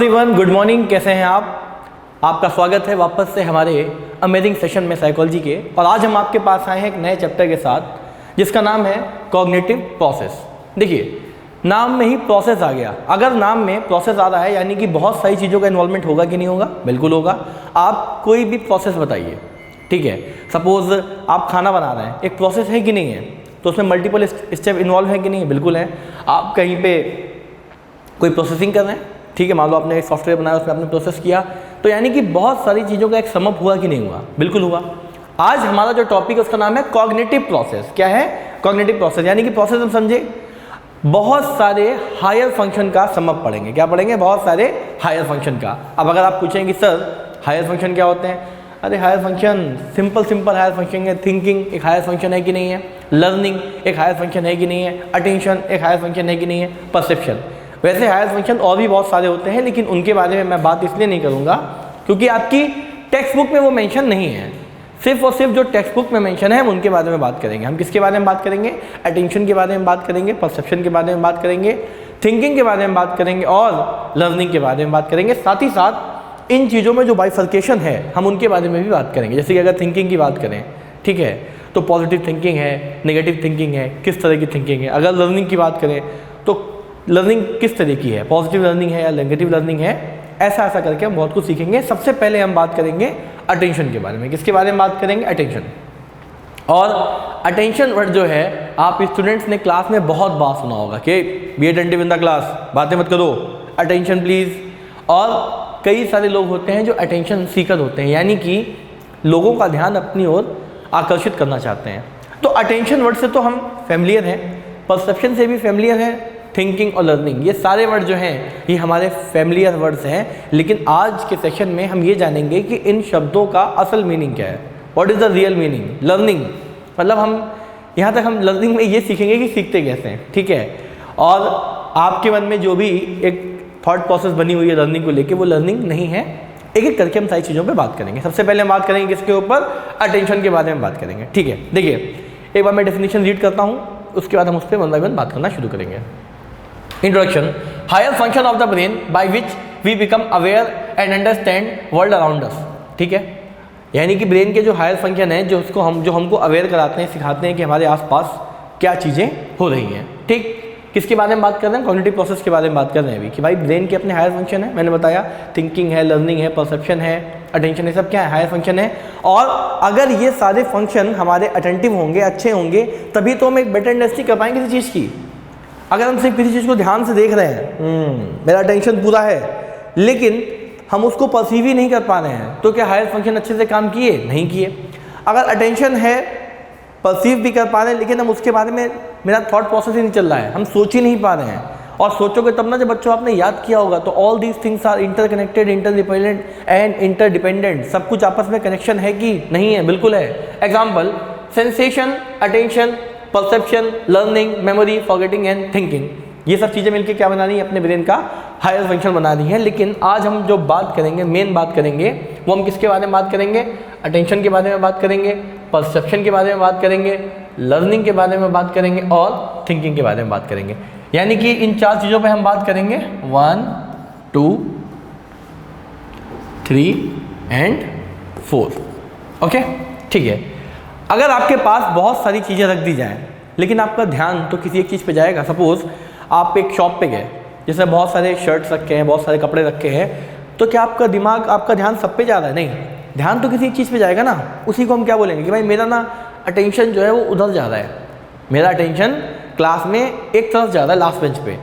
Everyone, good morning. कैसे हैं आप? आपका स्वागत है वापस से हमारे अमेजिंग सेशन में साइकोलॉजी के। और आज हम आपके पास आए हैं एक नए चैप्टर के साथ जिसका नाम है कॉग्निटिव प्रोसेस। देखिए, नाम में ही प्रोसेस आ गया। अगर नाम में प्रोसेस आ रहा है यानी कि बहुत सारी चीज़ों का इन्वॉल्वमेंट होगा कि नहीं होगा? बिल्कुल होगा। आप कोई भी प्रोसेस बताइए, ठीक है। सपोज आप खाना बना रहे हैं, एक प्रोसेस है कि नहीं है? तो उसमें मल्टीपल स्टेप इन्वॉल्व है कि नहीं है? बिल्कुल है। आप कहीं पे कोई प्रोसेसिंग कर रहे हैं, ठीक है, मान लो आपने एक सॉफ्टवेयर बनाया, उसमें आपने प्रोसेस किया, तो यानी कि बहुत सारी चीज़ों का एक समअप हुआ कि नहीं हुआ? बिल्कुल हुआ। आज हमारा जो टॉपिक है उसका नाम है कॉग्निटिव प्रोसेस। क्या है? Cognitive process. यानी कि प्रोसेस हम समझे बहुत सारे हायर फंक्शन का समअप पढ़ेंगे। क्या पढ़ेंगे? बहुत सारे हायर फंक्शन का। अब अगर आप पूछेंगे सर हायर फंक्शन क्या होते हैं? अरे higher function simple higher function है। थिंकिंग एक हायर फंक्शन है कि नहीं है? लर्निंग एक हायर फंक्शन है कि नहीं है? अटेंशन एक हायर फंक्शन है कि नहीं है? परसेप्शन। वैसे हायर फंक्शन और भी बहुत सारे होते हैं, लेकिन उनके बारे में मैं बात इसलिए नहीं करूँगा क्योंकि आपकी टेक्स्ट बुक में वो मेंशन नहीं है। सिर्फ और सिर्फ जो टेक्स्ट बुक में मेंशन है हम उनके बारे में बात करेंगे। हम किसके बारे में बात करेंगे? अटेंशन के बारे में बात करेंगे, परसेप्शन के बारे में बात करेंगे, थिंकिंग के बारे में बात करेंगे और लर्निंग के बारे में बात करेंगे। साथ ही साथ इन चीज़ों में जो बाइफर्केशन है हम उनके बारे में भी बात करेंगे। जैसे कि अगर थिंकिंग की बात करें, ठीक है, तो पॉजिटिव थिंकिंग है, नेगेटिव थिंकिंग है, किस तरह की थिंकिंग है। अगर लर्निंग की बात करें तो लर्निंग किस तरह की है, पॉजिटिव लर्निंग है या नेगेटिव लर्निंग है, ऐसा करके हम बहुत कुछ सीखेंगे। सबसे पहले हम बात करेंगे अटेंशन के बारे में। किसके बारे में बात करेंगे? अटेंशन। और अटेंशन वर्ड जो है आप स्टूडेंट्स ने क्लास में बहुत बात सुना होगा कि be attentive in the class, बातें मत करो, अटेंशन प्लीज़। और कई सारे लोग होते हैं जो अटेंशन सीकर होते हैं, यानी कि लोगों का ध्यान अपनी ओर आकर्षित करना चाहते हैं। तो अटेंशन वर्ड से तो हम फैमिलियर हैं, परसेप्शन से भी फैमिलियर हैं, थिंकिंग और लर्निंग, ये सारे वर्ड जो हैं ये हमारे फैमिलियर वर्ड्स हैं। लेकिन आज के सेशन में हम ये जानेंगे कि इन शब्दों का असल मीनिंग क्या है। What is the real meaning? Learning मतलब हम यहाँ तक हम लर्निंग में ये सीखेंगे कि सीखते कैसे हैं, ठीक है। और आपके मन में जो भी एक थॉट प्रोसेस बनी हुई है लर्निंग को लेके, वो लर्निंग नहीं है। एक एक करके हम सारी चीज़ों पे बात करेंगे। सबसे पहले हम बात करेंगे किसके ऊपर? अटेंशन के बारे में बात करेंगे, ठीक है। देखिए, एक बार मैं डेफिनेशन रीड करता हूँ, उसके बाद हम उस पर वन बाय वन बात करना शुरू करेंगे। Introduction: higher function of the brain by which we become aware and understand world around us। ठीक है, यानी कि ब्रेन के जो हायर फंक्शन है जो हमको अवेयर कराते हैं, सिखाते हैं कि हमारे आसपास क्या चीज़ें हो रही हैं। ठीक, किसके बारे में बात कर रहे हैं? कॉग्निटिव प्रोसेस के बारे में बात कर रहे हैं अभी कि भाई ब्रेन के अपने हायर फंक्शन है। मैंने बताया थिंकिंग है, लर्निंग है, परसेप्शन है, अटेंशन है, सब क्या है? हायर फंक्शन है। और अगर ये सारे फंक्शन हमारे अटेंटिव होंगे, अच्छे होंगे, तभी तो हम एक बेटर अंडरस्टैंडिंग कर पाएंगे किसी चीज़ की। अगर हम सिर्फ किसी चीज़ को ध्यान से देख रहे हैं, मेरा अटेंशन पूरा है, लेकिन हम उसको परसीव ही नहीं कर पा रहे हैं, तो क्या हायर फंक्शन अच्छे से काम किए? नहीं किए। अगर अटेंशन है, परसीव भी कर पा रहे हैं, लेकिन हम उसके बारे में मेरा थॉट प्रोसेस ही नहीं चल रहा है, हम सोच ही नहीं पा रहे हैं। और सोचोगे तब ना, जब बच्चों आपने याद किया होगा, तो all these things are interconnected, interdependent and interdependent. सब कुछ आपस में कनेक्शन है कि नहीं है? बिल्कुल है। Example: sensation, attention, perception, learning, memory, forgetting and thinking, ये सब चीज़ें मिलकर क्या बना रही हैं? अपने ब्रेन का हायर फंक्शन बना रही हैं। लेकिन आज हम जो बात करेंगे, मेन बात करेंगे, वो हम किसके बारे में बात करेंगे? अटेंशन के बारे में बात करेंगे, परसेप्शन के बारे में बात करेंगे, लर्निंग के बारे में बात करेंगे और थिंकिंग के बारे में बात करेंगे। यानी कि इन चार चीज़ों पर हम बात करेंगे, 1, 2, 3 एंड 4। ओके, ठीक है। अगर आपके पास बहुत सारी चीज़ें रख दी जाएं, लेकिन आपका ध्यान तो किसी एक चीज़ पे जाएगा। सपोज़ आप एक शॉप पे गए, जिसमें बहुत सारे शर्ट्स रखे हैं, बहुत सारे कपड़े रखे हैं, तो क्या आपका दिमाग, आपका ध्यान सब पे जा रहा है? नहीं, ध्यान तो किसी एक चीज़ पे जाएगा ना। उसी को हम क्या बोलेंगे कि भाई मेरा ना अटेंशन जो है वो उधर जा रहा है, मेरा अटेंशन क्लास में एक तरफ जा रहा है, लास्ट बेंच पे।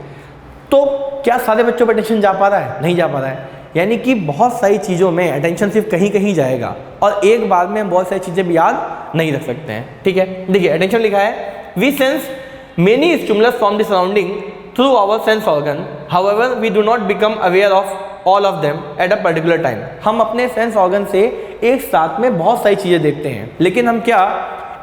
तो क्या सारे बच्चों पर अटेंशन जा पा रहा है? नहीं जा पा रहा है। यानी कि बहुत सारी चीज़ों में अटेंशन सिर्फ कहीं कहीं जाएगा और एक बार में हम बहुत सारी चीज़ें भी याद नहीं रख सकते हैं, ठीक है। देखिए, अटेंशन लिखा है, we sense many stimulus from the surrounding through our sense organ, however we do not become aware of all of them at a particular time. हम अपने सेंस ऑर्गन से एक साथ में बहुत सारी चीज़ें देखते हैं, लेकिन हम क्या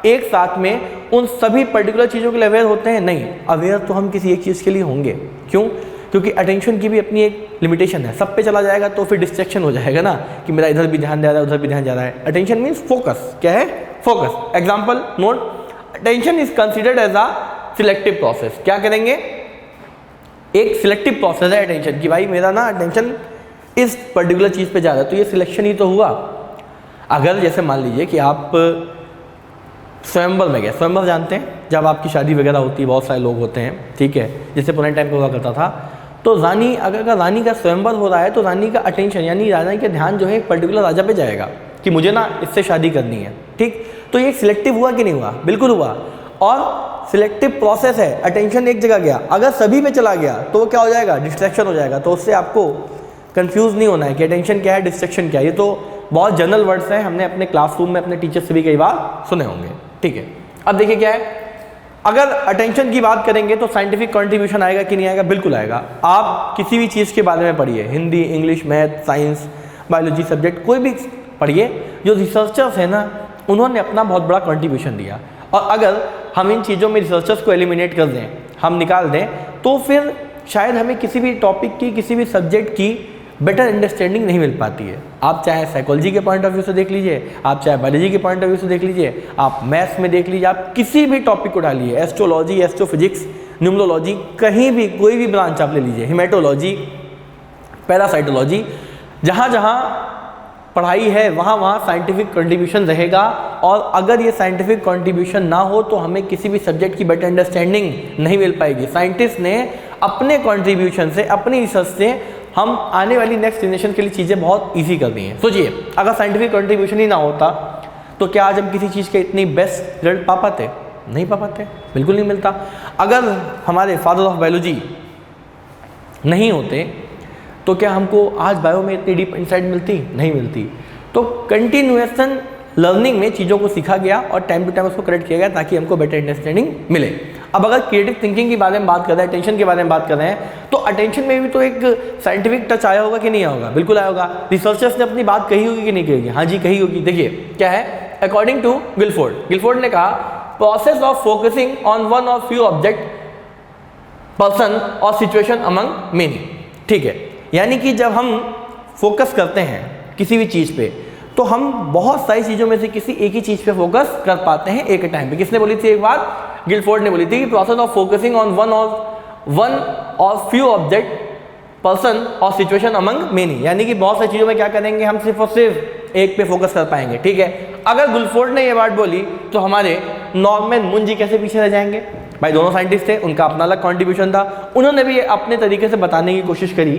एक साथ में उन सभी पर्टिकुलर चीज़ों के लिए अवेयर होते हैं? नहीं। अवेयर तो हम किसी एक चीज़ के लिए होंगे। क्यों? क्योंकि अटेंशन की भी अपनी एक लिमिटेशन है। सब पे चला जाएगा तो फिर डिस्ट्रैक्शन हो जाएगा ना, कि मेरा इधर भी ध्यान जा रहा है, उधर भी ध्यान जा रहा है। Attention means focus. क्या है? Focus. Example note: attention is considered as a selective process. क्या करेंगे? एक सिलेक्टिव प्रोसेस है अटेंशन की। भाई मेरा ना अटेंशन इस पर्टिकुलर चीज़ पे जा रहा है, तो ये सिलेक्शन ही तो हुआ। अगर जैसे मान लीजिए कि आप स्वयंवर में गए, स्वयंवर जानते हैं, जब आपकी शादी वगैरह होती है, बहुत सारे लोग होते हैं, ठीक है, जैसे पुराने टाइम पे हुआ करता था, तो रानी, अगर रानी का स्वयंवर हो रहा है तो रानी का अटेंशन यानी रानी का ध्यान जो है एक पर्टिकुलर राजा पे जाएगा कि मुझे ना इससे शादी करनी है, ठीक। तो ये सिलेक्टिव हुआ कि नहीं हुआ? बिल्कुल हुआ। और सिलेक्टिव प्रोसेस है, अटेंशन एक जगह गया, अगर सभी पे चला गया तो क्या हो जाएगा? डिस्ट्रैक्शन हो जाएगा। तो उससे आपको कंफ्यूज नहीं होना है कि अटेंशन क्या है, डिस्ट्रैक्शन क्या है। ये तो बहुत जनरल वर्ड्स हैं, हमने अपने क्लासरूम में अपने टीचर से भी कई बार सुने होंगे, ठीक है। अब देखिए क्या है, अगर अटेंशन की बात करेंगे तो साइंटिफिक कंट्रीब्यूशन आएगा कि नहीं आएगा? बिल्कुल आएगा। आप किसी भी चीज़ के बारे में पढ़िए, Hindi, English, math, science, biology subject कोई भी पढ़िए, जो रिसर्चर्स हैं ना, उन्होंने अपना बहुत बड़ा कंट्रीब्यूशन दिया। और अगर हम इन चीज़ों में रिसर्चर्स को एलिमिनेट कर दें, हम निकाल दें, तो फिर शायद हमें किसी भी टॉपिक की, किसी भी सब्जेक्ट की बेटर अंडरस्टैंडिंग नहीं मिल पाती है। आप चाहे साइकोलॉजी के पॉइंट ऑफ व्यू से देख लीजिए, आप चाहे बायोलॉजी के पॉइंट ऑफ व्यू से देख लीजिए, आप मैथ्स में देख लीजिए, आप किसी भी टॉपिक को डालिए, एस्ट्रोलॉजी, एस्ट्रोफिजिक्स, न्यूमरोलॉजी, कहीं भी कोई भी ब्रांच आप ले लीजिए, हिमेटोलॉजी, पैरासाइटोलॉजी, जहाँ जहाँ पढ़ाई है वहाँ वहाँ साइंटिफिक कंट्रीब्यूशन रहेगा। और अगर ये साइंटिफिक कंट्रीब्यूशन ना हो तो हमें किसी भी सब्जेक्ट की बेटर अंडरस्टैंडिंग नहीं मिल पाएगी। साइंटिस्ट ने अपने कंट्रीब्यूशन से, अपनी रिसर्च से हम आने वाली नेक्स्ट जनरेशन के लिए चीज़ें बहुत ईजी कर दी हैं। सोचिए, अगर साइंटिफिक कंट्रीब्यूशन ही ना होता तो क्या आज हम किसी चीज़ के इतनी बेस्ट रिजल्ट पा पाते? नहीं पा पाते, बिल्कुल नहीं मिलता। अगर हमारे फादर ऑफ बायोलॉजी नहीं होते तो क्या हमको आज बायो में इतनी डीप इंसाइट मिलती? नहीं मिलती। तो कंटिन्यूएशन लर्निंग में चीज़ों को सीखा गया और टाइम टू टाइम उसको करेक्ट किया गया ताकि हमको बेटर अंडरस्टैंडिंग मिले। अब अगर क्रिएटिव थिंकिंग के बारे में बात कर रहे हैं, अटेंशन के बारे में बात कर रहे हैं, तो अटेंशन में भी तो एक साइंटिफिक टच आया होगा कि नहीं आया होगा? बिल्कुल आया होगा। रिसर्चर्स ने अपनी बात कही होगी कि नहीं कही होगी? हाँ जी, कही होगी। देखिए क्या है, अकॉर्डिंग टू गिलफोर्ड ने कहा, process of focusing on one और फ्यू ऑब्जेक्ट, पर्सन और सिचुएशन अमंग मेनी। ठीक है, यानी कि जब हम फोकस करते हैं किसी भी चीज़ पे तो हम बहुत सारी चीज़ों में से किसी एक ही चीज़ पे फोकस कर पाते हैं एक टाइम पे। किसने बोली थी एक बात? गिलफोर्ड ने बोली थी कि process of focusing on one और फ्यू ऑब्जेक्ट, पर्सन और सिचुएशन अमंग मेनी, यानी कि बहुत सारी चीज़ों में क्या करेंगे, हम सिर्फ और सिर्फ एक पे फोकस कर पाएंगे। ठीक है, अगर गिलफोर्ड ने ये बात बोली तो हमारे नॉर्मन मून जी कैसे पीछे रह जाएंगे? भाई दोनों साइंटिस्ट थे, उनका अपना अलग कॉन्ट्रीब्यूशन था, उन्होंने भी अपने तरीके से बताने की कोशिश करी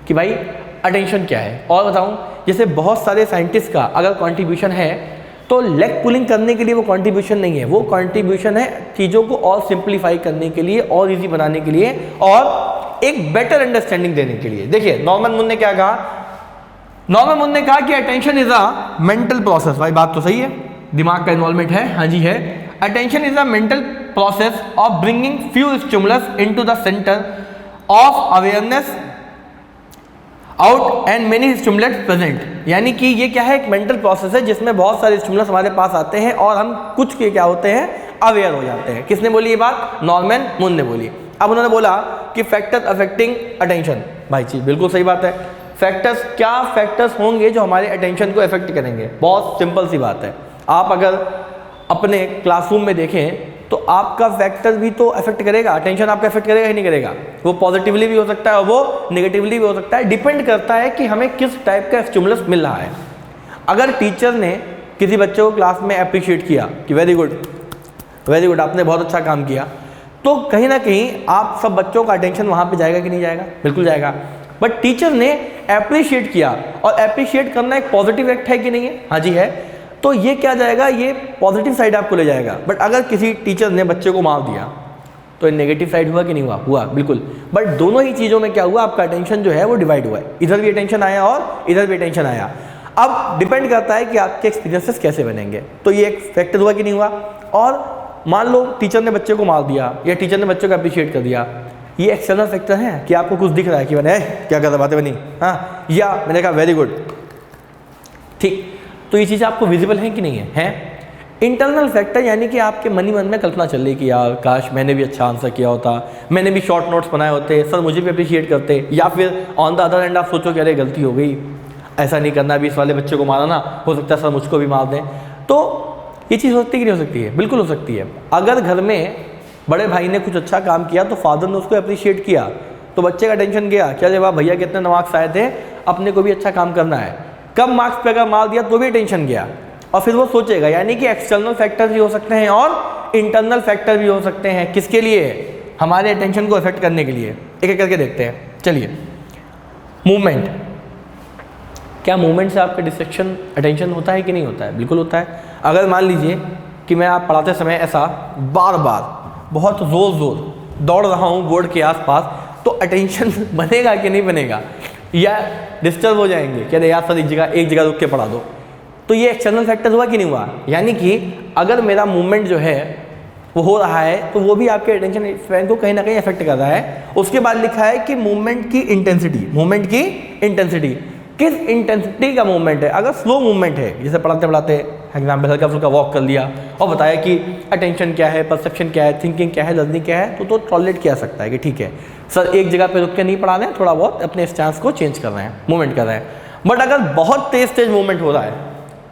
कि भाई अटेंशन क्या है। और बताऊं, जैसे बहुत सारे साइंटिस्ट का अगर कंट्रीब्यूशन है तो लेग पुलिंग करने के लिए वो कंट्रीब्यूशन नहीं है, वो कंट्रीब्यूशन है चीज़ों को और सिंप्लीफाई करने के लिए, और इजी बनाने के लिए, और एक बेटर अंडरस्टैंडिंग देने के लिए। देखिए नॉर्मन मून ने क्या कहा? नॉर्मन मून ने कहा कि attention is a mental process. भाई बात तो सही है, दिमाग का इन्वॉल्वमेंट है, हाँ जी है। Attention is a mental process of bringing few stimulus into the centre of awareness out and many stimulates present, यानी कि ये क्या है, एक मेंटल प्रोसेस है जिसमें बहुत सारे स्टिमुलस हमारे पास आते हैं और हम कुछ के क्या होते हैं, अवेयर हो जाते हैं। किसने बोली ये बात? नॉर्मन मून ने बोली। अब उन्होंने बोला कि फैक्टर्स अफेक्टिंग अटेंशन। भाई चीज बिल्कुल सही बात है। फैक्टर्स, क्या फैक्टर्स होंगे जो हमारे अटेंशन को अफेक्ट करेंगे? बहुत सिंपल सी बात है। आप अगर अपने क्लासरूम में देखें तो आपका फैक्टर भी तो अफेक्ट करेगा, अटेंशन आपका अफेक्ट करेगा ही नहीं करेगा? वो पॉजिटिवली भी हो सकता है और वो नेगेटिवली भी हो सकता है, डिपेंड करता है कि हमें किस टाइप का स्टिमुलस मिल रहा है। अगर टीचर ने किसी बच्चे को क्लास में अप्रिशिएट किया कि वेरी गुड आपने बहुत अच्छा काम किया, तो कहीं ना कहीं आप सब बच्चों का अटेंशन वहाँ पे जाएगा कि नहीं जाएगा? बिल्कुल जाएगा। बट टीचर ने अप्रिशिएट किया, और अप्रिशिएट करना एक पॉजिटिव एक्ट है कि नहीं है? हाँ जी है। तो ये क्या जाएगा, ये पॉजिटिव साइड आपको ले जाएगा। बट अगर किसी टीचर ने बच्चे को मार दिया तो ये नेगेटिव साइड हुआ कि नहीं हुआ? हुआ, बिल्कुल। बट दोनों ही चीज़ों में क्या हुआ, आपका अटेंशन जो है वो डिवाइड हुआ है, इधर भी अटेंशन आया और इधर भी अटेंशन आया। अब डिपेंड करता है कि आपके एक्सपीरियंसेस कैसे बनेंगे। तो ये एक फैक्टर हुआ कि नहीं हुआ? और मान लो टीचर ने बच्चे को मार दिया या टीचर ने बच्चे को अप्रिशिएट कर दिया, ये एक्सटर्नल फैक्टर है कि आपको कुछ दिख रहा है कि मैंने क्या कर बातें बनी, हाँ, या मैंने कहा वेरी गुड, ठीक। तो ये चीज़ आपको विजिबल है कि नहीं है? हैं? इंटरनल फैक्टर, यानी कि आपके मन ही मन में कल्पना चल रही कि यार काश मैंने भी अच्छा आंसर किया होता, मैंने भी शॉर्ट नोट्स बनाए होते, सर मुझे भी अप्रिशिएट करते। या फिर ऑन द अदर एंड आप सोचो कि अरे गलती हो गई, ऐसा नहीं करना, अभी इस वाले बच्चे को मारा ना, हो सकता है सर मुझको भी मार दें। तो ये चीज़ हो सकती है कि नहीं हो सकती है? बिल्कुल हो सकती है। अगर घर में बड़े भाई ने कुछ अच्छा काम किया तो फादर ने उसको अप्रिशिएट किया तो बच्चे का टेंशन गया, क्या जब आप भैया कितने मार्क्स आए थे, अपने को भी अच्छा काम करना है। कम मार्क्स पे अगर मार दिया तो भी टेंशन गया, और फिर वो सोचेगा। यानी कि एक्सटर्नल फैक्टर भी हो सकते हैं और इंटरनल फैक्टर भी हो सकते हैं। किसके लिए? हमारे अटेंशन को इफेक्ट करने के लिए। एक एक करके देखते हैं। चलिए, मूवमेंट। क्या मूवमेंट से आपका डिस्ट्रैक्शन अटेंशन होता है कि नहीं होता है? बिल्कुल होता है। अगर मान लीजिए कि मैं आप पढ़ाते समय ऐसा बार बार बहुत ज़ोर दौड़ रहा हूँ बोर्ड के आसपास, तो अटेंशन बनेगा कि नहीं बनेगा? या डिस्टर्ब हो जाएंगे कि अरे यार सर एक जगह रुक के पढ़ा दो। तो ये एक्सटर्नल फैक्टर हुआ कि नहीं हुआ? यानी कि अगर मेरा मूवमेंट जो है वो हो रहा है तो वो भी आपके अटेंशन स्पैन को कहीं ना कहीं अफेक्ट कर रहा है। उसके बाद लिखा है कि मूवमेंट की इंटेंसिटी, किस इंटेंसिटी का मूवमेंट है। अगर स्लो मूवमेंट है, जैसे पढ़ाते पढ़ाते एग्जाम्पल हल्का फुल्का वॉक कर लिया और बताया कि अटेंशन क्या है, परसेप्शन क्या है, थिंकिंग क्या है, लर्निंग क्या है, तो टॉलरेट किया सकता है कि ठीक है सर एक जगह पे रुक के नहीं पढ़ा रहे हैं, थोड़ा बहुत अपने स्टांस को चेंज कर रहे हैं, मूवमेंट कर रहे हैं। बट अगर बहुत तेज मूवमेंट हो रहा है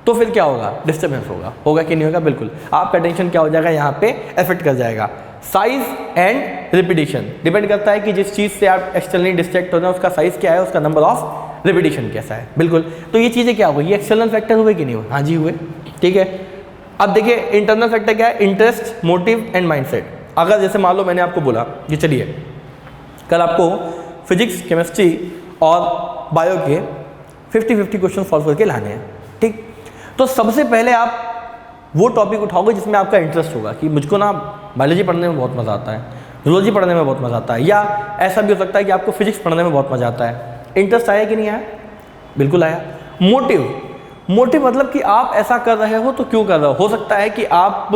तो फिर क्या होगा? डिस्टर्बेंस होगा कि नहीं होगा? बिल्कुल। आपका अटेंशन क्या हो जाएगा? यहाँ पे इफेक्ट कर जाएगा। साइज एंड रिपीटिशन डिपेंड करता है कि जिस चीज़ से आप एक्सटर्नली डिस्ट्रैक्ट हो रहे हैं उसका साइज क्या है, उसका नंबर ऑफ रिपीटिशन कैसा है। बिल्कुल। तो ये चीज़ें क्या हो गई? ये एक्सटर्नल फैक्टर हुए कि नहीं हुए? हाँ जी हुए। ठीक है। अब देखिए इंटरनल फैक्टर क्या है? Interest, motive and mindset. अगर जैसे मान लो मैंने आपको बोला कि चलिए कल आपको फिजिक्स, केमिस्ट्री और बायो के 50-50 क्वेश्चन सॉल्व करके लाने हैं, ठीक? तो सबसे पहले आप वो टॉपिक उठाओगे जिसमें आपका इंटरेस्ट होगा कि मुझको ना बायोलॉजी पढ़ने में बहुत मज़ा आता है, जूलॉजी पढ़ने में बहुत मज़ा आता है, या ऐसा भी हो सकता है कि आपको फिजिक्स पढ़ने में बहुत मज़ा आता है। इंटरेस्ट आया कि नहीं आया? बिल्कुल आया। मोटिव मतलब कि आप ऐसा कर रहे हो तो क्यों कर रहे हो सकता है कि आप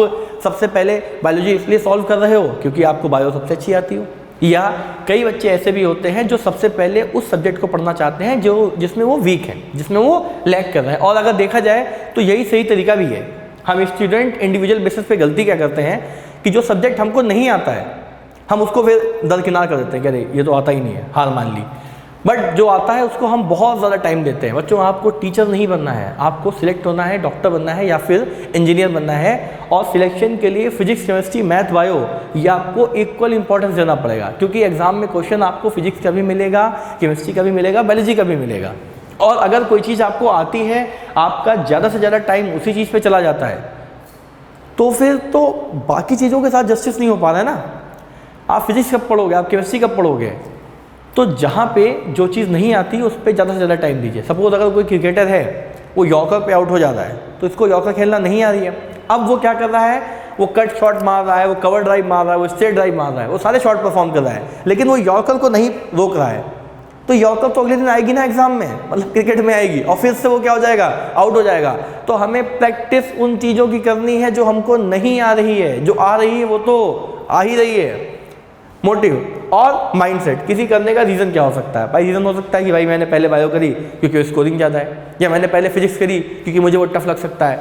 सबसे पहले बायोलॉजी इसलिए सॉल्व कर रहे हो क्योंकि आपको बायो सबसे अच्छी आती हो, या कई बच्चे ऐसे भी होते हैं जो सबसे पहले उस सब्जेक्ट को पढ़ना चाहते हैं जिसमें वो वीक है, जिसमें वो लैग कर रहे हैं। और अगर देखा जाए तो यही सही तरीका भी है। हम स्टूडेंट इंडिविजुअल बेसिस पे गलती क्या करते हैं कि जो सब्जेक्ट हमको नहीं आता है हम उसको फिर दरकिनार कर देते हैं कि अरे ये तो आता ही नहीं है, हार मान ली। बट जो आता है उसको हम बहुत ज़्यादा टाइम देते हैं। बच्चों आपको टीचर नहीं बनना है, आपको सिलेक्ट होना है, डॉक्टर बनना है या फिर इंजीनियर बनना है। और सिलेक्शन के लिए फिजिक्स, केमिस्ट्री, मैथ, बायो ये आपको इक्वल इंपॉर्टेंस देना पड़ेगा, क्योंकि एग्जाम में क्वेश्चन आपको फिजिक्स का भी मिलेगा, केमिस्ट्री का भी मिलेगा, बायोलॉजी का भी मिलेगा। और अगर कोई चीज़ आपको आती है, आपका ज़्यादा से ज़्यादा टाइम उसी चीज़ पर चला जाता है, तो फिर तो बाकी चीज़ों के साथ जस्टिस नहीं हो पा रहा है ना। आप फिजिक्स कब पढ़ोगे, आप केमिस्ट्री कब पढ़ोगे? तो जहाँ पे जो चीज़ नहीं आती उस पर ज़्यादा से ज़्यादा टाइम दीजिए। सपोज अगर कोई क्रिकेटर है वो यॉर्कर पे आउट हो जाता है तो इसको यॉर्कर खेलना नहीं आ रही है, अब वो क्या कर रहा है? वो कट शॉट मार रहा है, वो कवर ड्राइव मार रहा है, वो स्ट्रेट ड्राइव मार रहा है, वो सारे शॉट परफॉर्म कर रहा है, लेकिन वो यॉर्कर को नहीं रोक रहा है। तो यॉर्कर तो अगले दिन आएगी ना एग्जाम में, मतलब क्रिकेट में आएगी, और फिर से वो क्या हो जाएगा? आउट हो जाएगा। तो हमें प्रैक्टिस उन चीज़ों की करनी है जो हमको नहीं आ रही है, जो आ रही है वो तो आ ही रही है। मोटिव और माइंडसेट, किसी करने का रीज़न क्या हो सकता है? भाई रीज़न हो सकता है कि भाई मैंने पहले बायो करी क्योंकि स्कोरिंग ज़्यादा है, या मैंने पहले फिजिक्स करी क्योंकि मुझे वो टफ लग सकता है।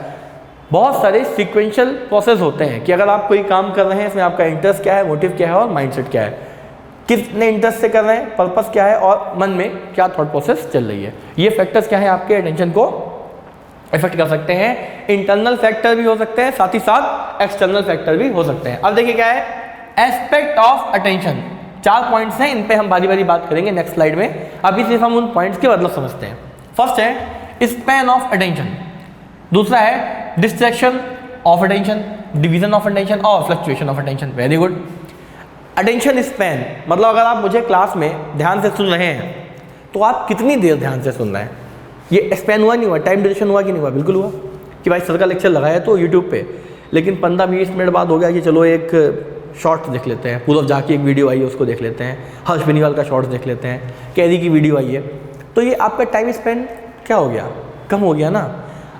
बहुत सारे सीक्वेंशियल प्रोसेस होते हैं कि अगर आप कोई काम कर रहे हैं इसमें आपका इंटरेस्ट क्या है, मोटिव क्या है और माइंडसेट क्या है, कितने इंटरेस्ट से कर रहे हैं, पर्पस क्या है और मन में क्या थॉट प्रोसेस चल रही है। ये फैक्टर्स क्या है आपके अटेंशन को इफेक्ट कर सकते हैं। इंटरनल फैक्टर भी हो सकते हैं, साथ ही साथ एक्सटर्नल फैक्टर भी हो सकते हैं। अब देखिए क्या है एस्पेक्ट ऑफ अटेंशन। 4 पॉइंट्स हैं, इन पे हम बारी बारी बात करेंगे नेक्स्ट स्लाइड में। अभी सिर्फ हम उन पॉइंट्स के मतलब समझते हैं। फर्स्ट है स्पैन ऑफ अटेंशन, दूसरा है distraction of attention, division of attention और fluctuation of attention. Very good. Attention span मतलब अगर आप मुझे क्लास में ध्यान से सुन रहे हैं तो आप कितनी देर ध्यान से सुन रहे हैं। ये स्पैन हुआ नहीं हुआ, टाइम ड्यूरेशन हुआ कि नहीं हुआ? बिल्कुल हुआ कि भाई सर का लेक्चर लगाया तो यूट्यूब पे, लेकिन 15-20 मिनट बाद हो गया कि चलो एक शॉर्ट्स देख लेते हैं, पूर्व झा की एक वीडियो आई है उसको देख लेते हैं, हर्ष बेनीवाल का शॉर्ट्स देख लेते हैं, कैरी की वीडियो आई है। तो ये आपका टाइम स्पेंड क्या हो गया? कम हो गया ना।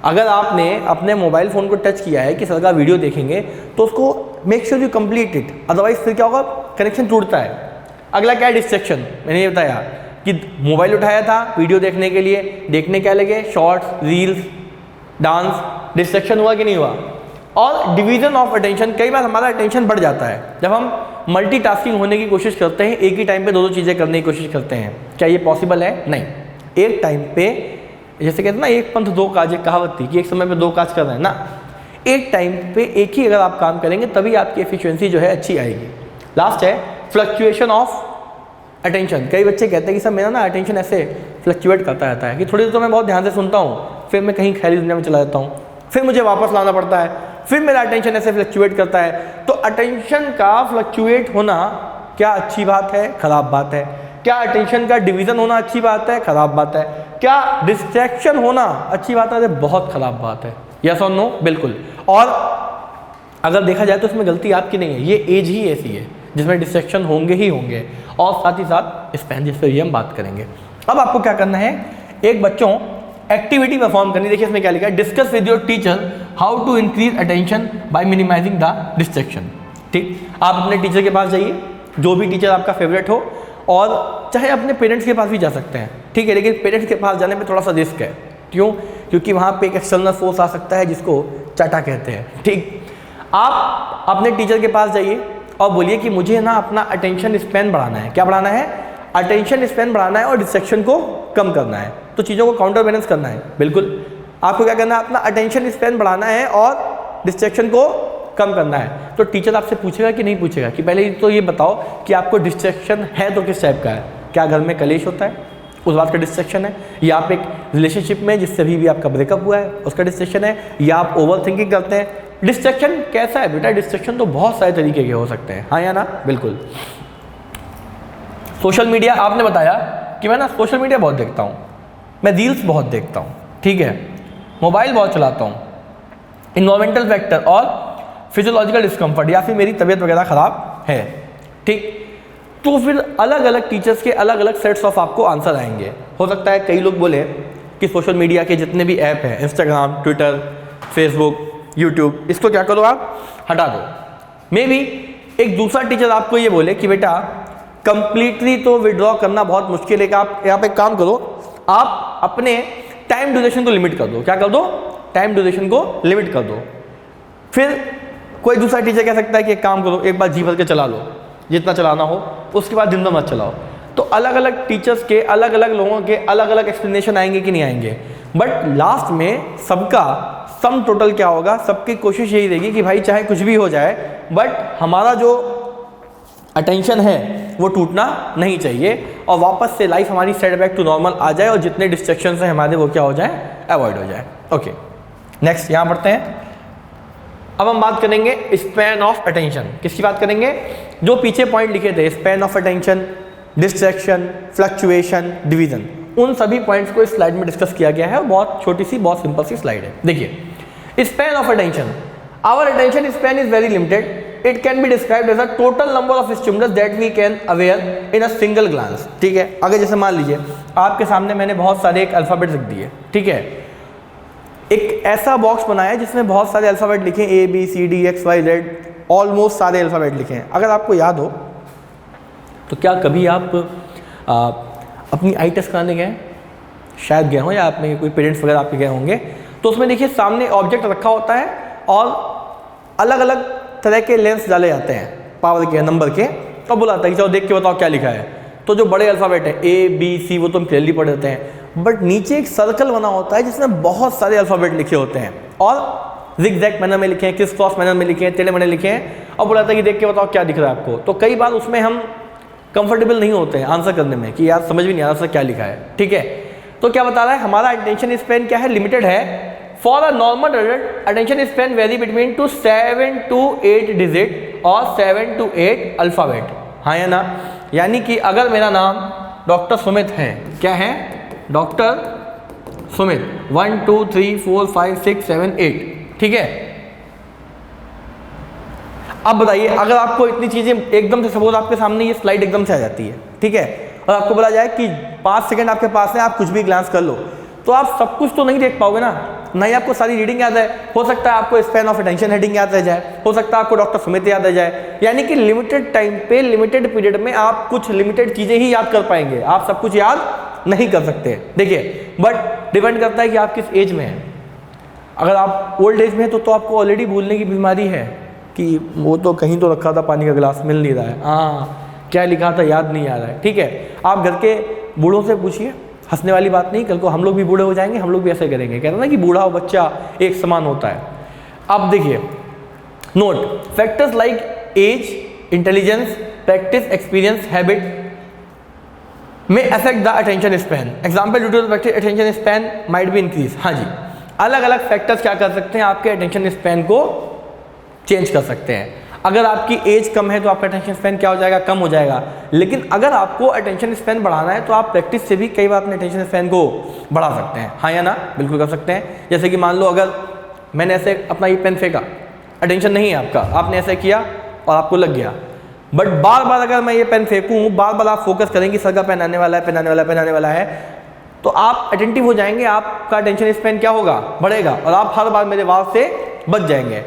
अगर आपने अपने मोबाइल फ़ोन को टच किया है कि सर का वीडियो देखेंगे तो उसको make sure you complete it, otherwise फिर क्या होगा? कनेक्शन टूटता है। अगला क्या है? डिस्ट्रैक्शन। मैंने ये बताया कि मोबाइल उठाया था वीडियो देखने के लिए, देखने क्या लगे? Shorts, reels, dance. डिस्ट्रैक्शन हुआ कि नहीं हुआ? और डिवीजन ऑफ अटेंशन, कई बार हमारा अटेंशन बढ़ जाता है जब हम मल्टीटास्किंग होने की कोशिश करते हैं, एक ही टाइम पे 2 चीज़ें करने की कोशिश करते हैं। क्या ये पॉसिबल है? नहीं। एक टाइम पे, जैसे कहते हैं ना एक पंथ दो काज, एक कहावत थी कि एक समय पे 2 काज कर रहे हैं ना, एक टाइम पे एक ही अगर आप काम करेंगे तभी आपकी एफिशिएंसी जो है अच्छी आएगी। लास्ट है फ्लक्चुएशन ऑफ अटेंशन। कई बच्चे कहते हैं कि सर मेरा ना अटेंशन ऐसे फ्लक्चुएट करता रहता है कि थोड़ी देर तो मैं बहुत ध्यान से सुनता हूँ, फिर मैं कहीं ख्याली दुनिया में चला जाता हूँ, फिर मुझे वापस लाना पड़ता है, फिर मेरा अटेंशन ऐसे फ्लक्चुएट करता है। तो अटेंशन का फ्लक्चुएट होना क्या अच्छी बात है, खराब बात है? क्या अटेंशन का डिवीजन होना अच्छी बात है, खराब बात है? क्या डिस्ट्रैक्शन होना अच्छी बात है? बहुत खराब बात है। यस और नो? बिल्कुल। और अगर देखा जाए तो इसमें गलती आपकी नहीं है, ये एज ही ऐसी है जिसमें डिस्ट्रैक्शन होंगे ही होंगे, और साथ ही साथ स्पेन, जिस पर ये हम बात करेंगे। अब आपको क्या करना है, एक बच्चों एक्टिविटी परफॉर्म करनी। देखिए इसमें क्या लिखा है, discuss with your teacher how to increase attention by minimising the distraction. ठीक, आप अपने टीचर के पास जाइए, जो भी टीचर आपका फेवरेट हो, और चाहे अपने पेरेंट्स के पास भी जा सकते हैं, ठीक है, लेकिन पेरेंट्स के पास जाने में थोड़ा सा रिस्क है। क्यों? क्योंकि वहाँ पे एक एक्सटर्नल फोर्स आ सकता है जिसको चाटा कहते हैं। ठीक, आप अपने टीचर के पास जाइए और बोलिए कि मुझे ना अपना अटेंशन स्पैन बढ़ाना है। क्या बढ़ाना है? अटेंशन स्पैन बढ़ाना है और डिस्ट्रैक्शन को कम करना है। तो चीज़ों को काउंटर बैलेंस करना है। बिल्कुल, आपको क्या करना है, अपना अटेंशन स्पैन बढ़ाना है और डिस्ट्रैक्शन को कम करना है। तो टीचर आपसे पूछेगा कि नहीं पूछेगा कि पहले तो ये बताओ कि आपको डिस्ट्रैक्शन है तो किस टाइप का है? क्या घर में कलेश होता है, उस बात का डिस्ट्रैक्शन है? या आप एक रिलेशनशिप में जिससे भी आपका ब्रेकअप हुआ है उसका डिस्ट्रैक्शन है? या आप ओवर थिंकिंग करते हैं? डिस्ट्रैक्शन कैसा है बेटा? डिस्ट्रैक्शन तो बहुत सारे तरीके के हो सकते हैं, हाँ या ना? बिल्कुल। सोशल मीडिया, आपने बताया कि मैं ना सोशल मीडिया बहुत देखता हूँ, मैं रील्स बहुत देखता हूँ, ठीक है, मोबाइल बहुत चलाता हूँ, इन्वायरमेंटल फैक्टर और फिजियोलॉजिकल डिस्कम्फर्ट, या फिर मेरी तबीयत वगैरह ख़राब है। ठीक, तो फिर अलग अलग टीचर्स के अलग अलग सेट्स ऑफ आपको आंसर आएंगे। हो सकता है कई लोग बोले कि सोशल मीडिया के जितने भी ऐप हैं, इंस्टाग्राम, ट्विटर, फेसबुक, यूट्यूब, इसको क्या करो, आप हटा दो। मे बी एक दूसरा टीचर आपको ये बोले कि बेटा कंप्लीटली तो विड्रॉ करना बहुत मुश्किल है, कि आप यहाँ पे एक काम करो, आप अपने टाइम ड्यूरेशन को लिमिट कर दो। क्या कर दो? टाइम ड्यूरेशन को लिमिट कर दो। फिर कोई दूसरा टीचर कह सकता है कि एक काम करो, एक बार जी भर के चला लो, जितना चलाना हो, उसके बाद दिन भर मत चलाओ। तो अलग अलग टीचर्स के, अलग अलग लोगों के अलग अलग एक्सप्लेनेशन आएंगे कि नहीं आएंगे, बट लास्ट में सबका सम टोटल क्या होगा, सबकी कोशिश यही रहेगी कि भाई चाहे कुछ भी हो जाए, बट हमारा जो अटेंशन है वो टूटना नहीं चाहिए, और वापस से लाइफ हमारी सेट बैक टू नॉर्मल आ जाए, और जितने डिस्ट्रैक्शंस हैं हमारे वो क्या हो जाए, अवॉइड हो जाए। ओके, नेक्स्ट यहाँ पढ़ते हैं। अब हम बात करेंगे स्पैन ऑफ अटेंशन। किसकी बात करेंगे? जो पीछे पॉइंट लिखे थे, span of attention, distraction, fluctuation, division, उन सभी पॉइंट्स को इस स्लाइड में डिस्कस किया गया है, और बहुत छोटी सी, बहुत सिंपल सी स्लाइड है। देखिए, span of attention, our attention span is very limited, it can be described as a total number of stimulus that we can aware in a single glance. ठीक है, अगर जैसे मान लीजिए आपके सामने मैंने बहुत सारे एक अल्फाबेट लिख दिए, ठीक है, एक ऐसा बॉक्स बनाया जिसमें बहुत सारे अल्फाबेट लिखे, A B C D X Y Z, almost सारे अल्फाबेट लिखे हैं। अगर आपको याद हो तो क्या कभी आप अपनी आई टेस्ट कराने गए? शायद गए हों, या आपने कोई पेरेंट्स वगैरह आपके गए होंगे। तो उसमें देखिए सामने ऑब्जेक्ट रखा होता है और अलग अलग तरह के लेंस डाले जाते हैं, पावर के, नंबर के, तो बुलाता है कि चलो देख के बताओ क्या लिखा है। तो जो बड़े अल्फाबेट है ए बी सी वो तो हम क्लियरली पढ़ देते हैं, बट नीचे एक सर्कल बना होता है जिसमें बहुत सारे अल्फाबेट लिखे होते हैं, और जिगजैग मैनर में लिखे हैं, क्रिस क्रॉस मैनर में लिखे हैं, टेढ़े मेढ़े लिखे हैं, और बुलाता है कि देख के बताओ क्या दिख रहा है आपको। तो कई बार उसमें हम कंफर्टेबल नहीं होते हैं आंसर करने में, कि यार समझ भी नहीं आ रहा सर क्या लिखा है। ठीक है, तो क्या बता रहा है, हमारा अटेंशन स्पैन क्या है, लिमिटेड है। For a normal adult attention span very between two 7 to 8 digit और 7 to 8 अल्फाबेट, हाँ या ना? यानी कि अगर मेरा नाम डॉक्टर सुमित है, क्या है, डॉक्टर सुमित, 1 2 3 4 5 6 7 8, ठीक है। अब बताइए, अगर आपको इतनी चीज़ें एकदम से, सपोज आपके सामने ये स्लाइड एकदम से आ जाती है, ठीक है, और आपको बोला जाए कि 5 सेकंड आपके पास है, आप कुछ भी ग्लांस कर लो, तो आप सब कुछ तो नहीं देख पाओगे ना, नहीं आपको सारी रीडिंग याद है। हो सकता है आपको स्पैन ऑफ अटेंशन हेडिंग याद रह जाए, हो सकता है आपको डॉक्टर सुमित याद रह जाए। यानी कि लिमिटेड टाइम पे, लिमिटेड पीरियड में आप कुछ लिमिटेड चीज़ें ही याद कर पाएंगे, आप सब कुछ याद नहीं कर सकते। देखिए, बट डिपेंड करता है कि आप किस एज में हैं। अगर आप ओल्ड एज में हैं तो आपको ऑलरेडी भूलने की बीमारी है, कि वो तो कहीं तो रखा था पानी का गिलास, मिल नहीं रहा है, हाँ क्या लिखा था याद नहीं आ रहा है। ठीक है, आप घर के बूढ़ों से पूछिए, हंसने वाली बात नहीं, कल को हम लोग भी बूढ़े हो जाएंगे, हम लोग भी ऐसे करेंगे। कहते हैं ना कि बूढ़ा और बच्चा एक समान होता है। अब देखिए, note factors like age, intelligence, practice, experience, habit may affect the attention span. Example, due to the fact attention span might be increase. हाँ जी, अलग अलग फैक्टर्स क्या कर सकते हैं, आपके अटेंशन स्पैन को चेंज कर सकते हैं। अगर आपकी एज कम है तो आपका अटेंशन स्पैन क्या हो जाएगा, कम हो जाएगा। लेकिन अगर आपको अटेंशन स्पैन बढ़ाना है तो आप प्रैक्टिस से भी कई बार अपने अटेंशन स्पैन को बढ़ा सकते हैं। हाँ या ना, बिल्कुल कर सकते हैं। जैसे कि मान लो अगर मैंने ऐसे अपना ये पेन फेंका, अटेंशन नहीं है आपका, आपने ऐसे किया और आपको लग गया, बट बार बार अगर मैं ये पेन फेंकूँ, बार बार आप फोकस करेंगे सर का पेन आने वाला है, पेन आने वाला है, पेन आने वाला है, तो आप अटेंटिव हो जाएंगे, आपका अटेंशन स्पैन क्या होगा, बढ़ेगा, और आप हर बार मेरे वाव से बच जाएंगे।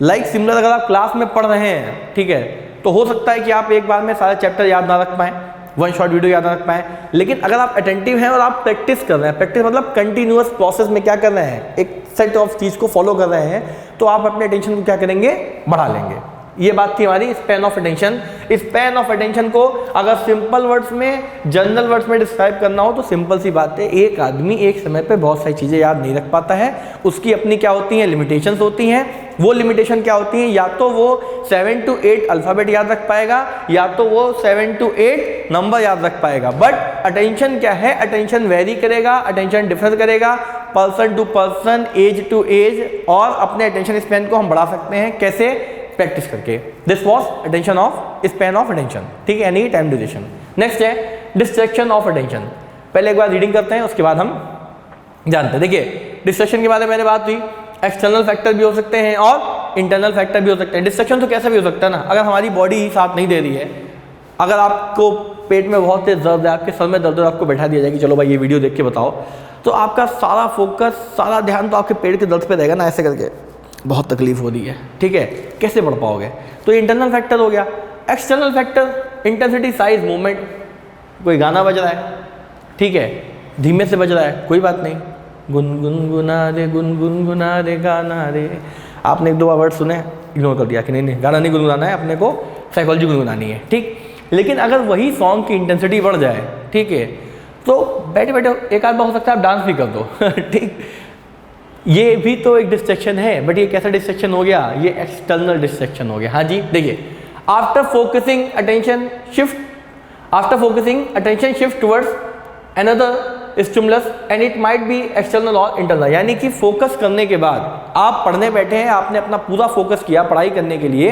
लाइक सिमिलर अगर आप क्लास में पढ़ रहे हैं, ठीक है, तो हो सकता है कि आप एक बार में सारे चैप्टर याद ना रख पाएँ, वन शॉट वीडियो याद ना रख पाएँ। लेकिन अगर आप अटेंटिव हैं और आप प्रैक्टिस कर रहे हैं, प्रैक्टिस मतलब कंटिन्यूअस प्रोसेस में क्या कर रहे हैं, एक सेट ऑफ चीज़ को फॉलो कर रहे हैं, तो आप अपने अटेंशन को क्या करेंगे, बढ़ा लेंगे। ये बात थी हमारी span of attention. Span of attention को अगर सिंपल वर्ड्स में, जनरल वर्ड्स में डिस्क्राइब करना हो तो सिंपल सी बात है, एक आदमी एक समय पे बहुत सारी चीज़ें याद नहीं रख पाता है। उसकी अपनी क्या होती हैं, लिमिटेशंस होती हैं। वो लिमिटेशन क्या होती हैं, या तो वो 7 to 8 अल्फ़ाबेट याद रख पाएगा, या तो वो 7 to 8 नंबर याद रख पाएगा। बट अटेंशन क्या है, अटेंशन वेरी करेगा, अटेंशन डिफर करेगा person to person, age to age, और अपने अटेंशन स्पैन को हम बढ़ा सकते हैं कैसे, प्रैक्टिस करके। This was attention of span of attention, ठीक है, यानी टाइम ड्यूरेशन। नेक्स्ट है डिस्ट्रैक्शन ऑफ अटेंशन। पहले एक बार रीडिंग करते हैं, उसके बाद हम जानते हैं। देखिए, डिस्ट्रैक्शन के बारे में मैंने बात हुई, एक्सटर्नल फैक्टर भी हो सकते हैं और इंटरनल फैक्टर भी हो सकते हैं। डिस्ट्रैक्शन तो कैसा भी हो सकता है ना, अगर हमारी बॉडी ही साथ नहीं दे रही है, अगर आपको पेट में बहुत तेज दर्द है, आपके सर में दर्द है, आपको बैठा दिया जाए कि चलो भाई ये वीडियो देख के बताओ, तो आपका सारा फोकस, सारा ध्यान तो आपके पेट के दर्द पे रहेगा ना, ऐसे करके बहुत तकलीफ हो रही है, ठीक है, कैसे बढ़ पाओगे। तो इंटरनल फैक्टर हो गया। External factor, intensity, size, movement. कोई गाना बज रहा है, ठीक है, धीमे से बज रहा है, कोई बात नहीं, गुनगुना रे गुनगुना रे गाना रे। आपने एक दो वर्ड सुने, इग्नोर कर दिया कि नहीं गाना नहीं गुनगुनाना है, अपने को साइकोलॉजी गुनगुनानी है, ठीक। लेकिन अगर वही सॉन्ग की इंटेंसिटी बढ़ जाए, ठीक है, तो बैठे बैठे एक आध बार हो सकता है आप डांस भी कर दो, ठीक। ये भी तो एक डिस्ट्रैक्शन है, बट ये कैसा डिस्ट्रैक्शन हो गया, ये एक्सटर्नल डिस्ट्रैक्शन हो गया। हाँ जी, देखिए, after focusing attention shift towards another stimulus and it might be external और इंटरनल। यानी कि फोकस करने के बाद आप पढ़ने बैठे हैं, आपने अपना पूरा फोकस किया पढ़ाई करने के लिए,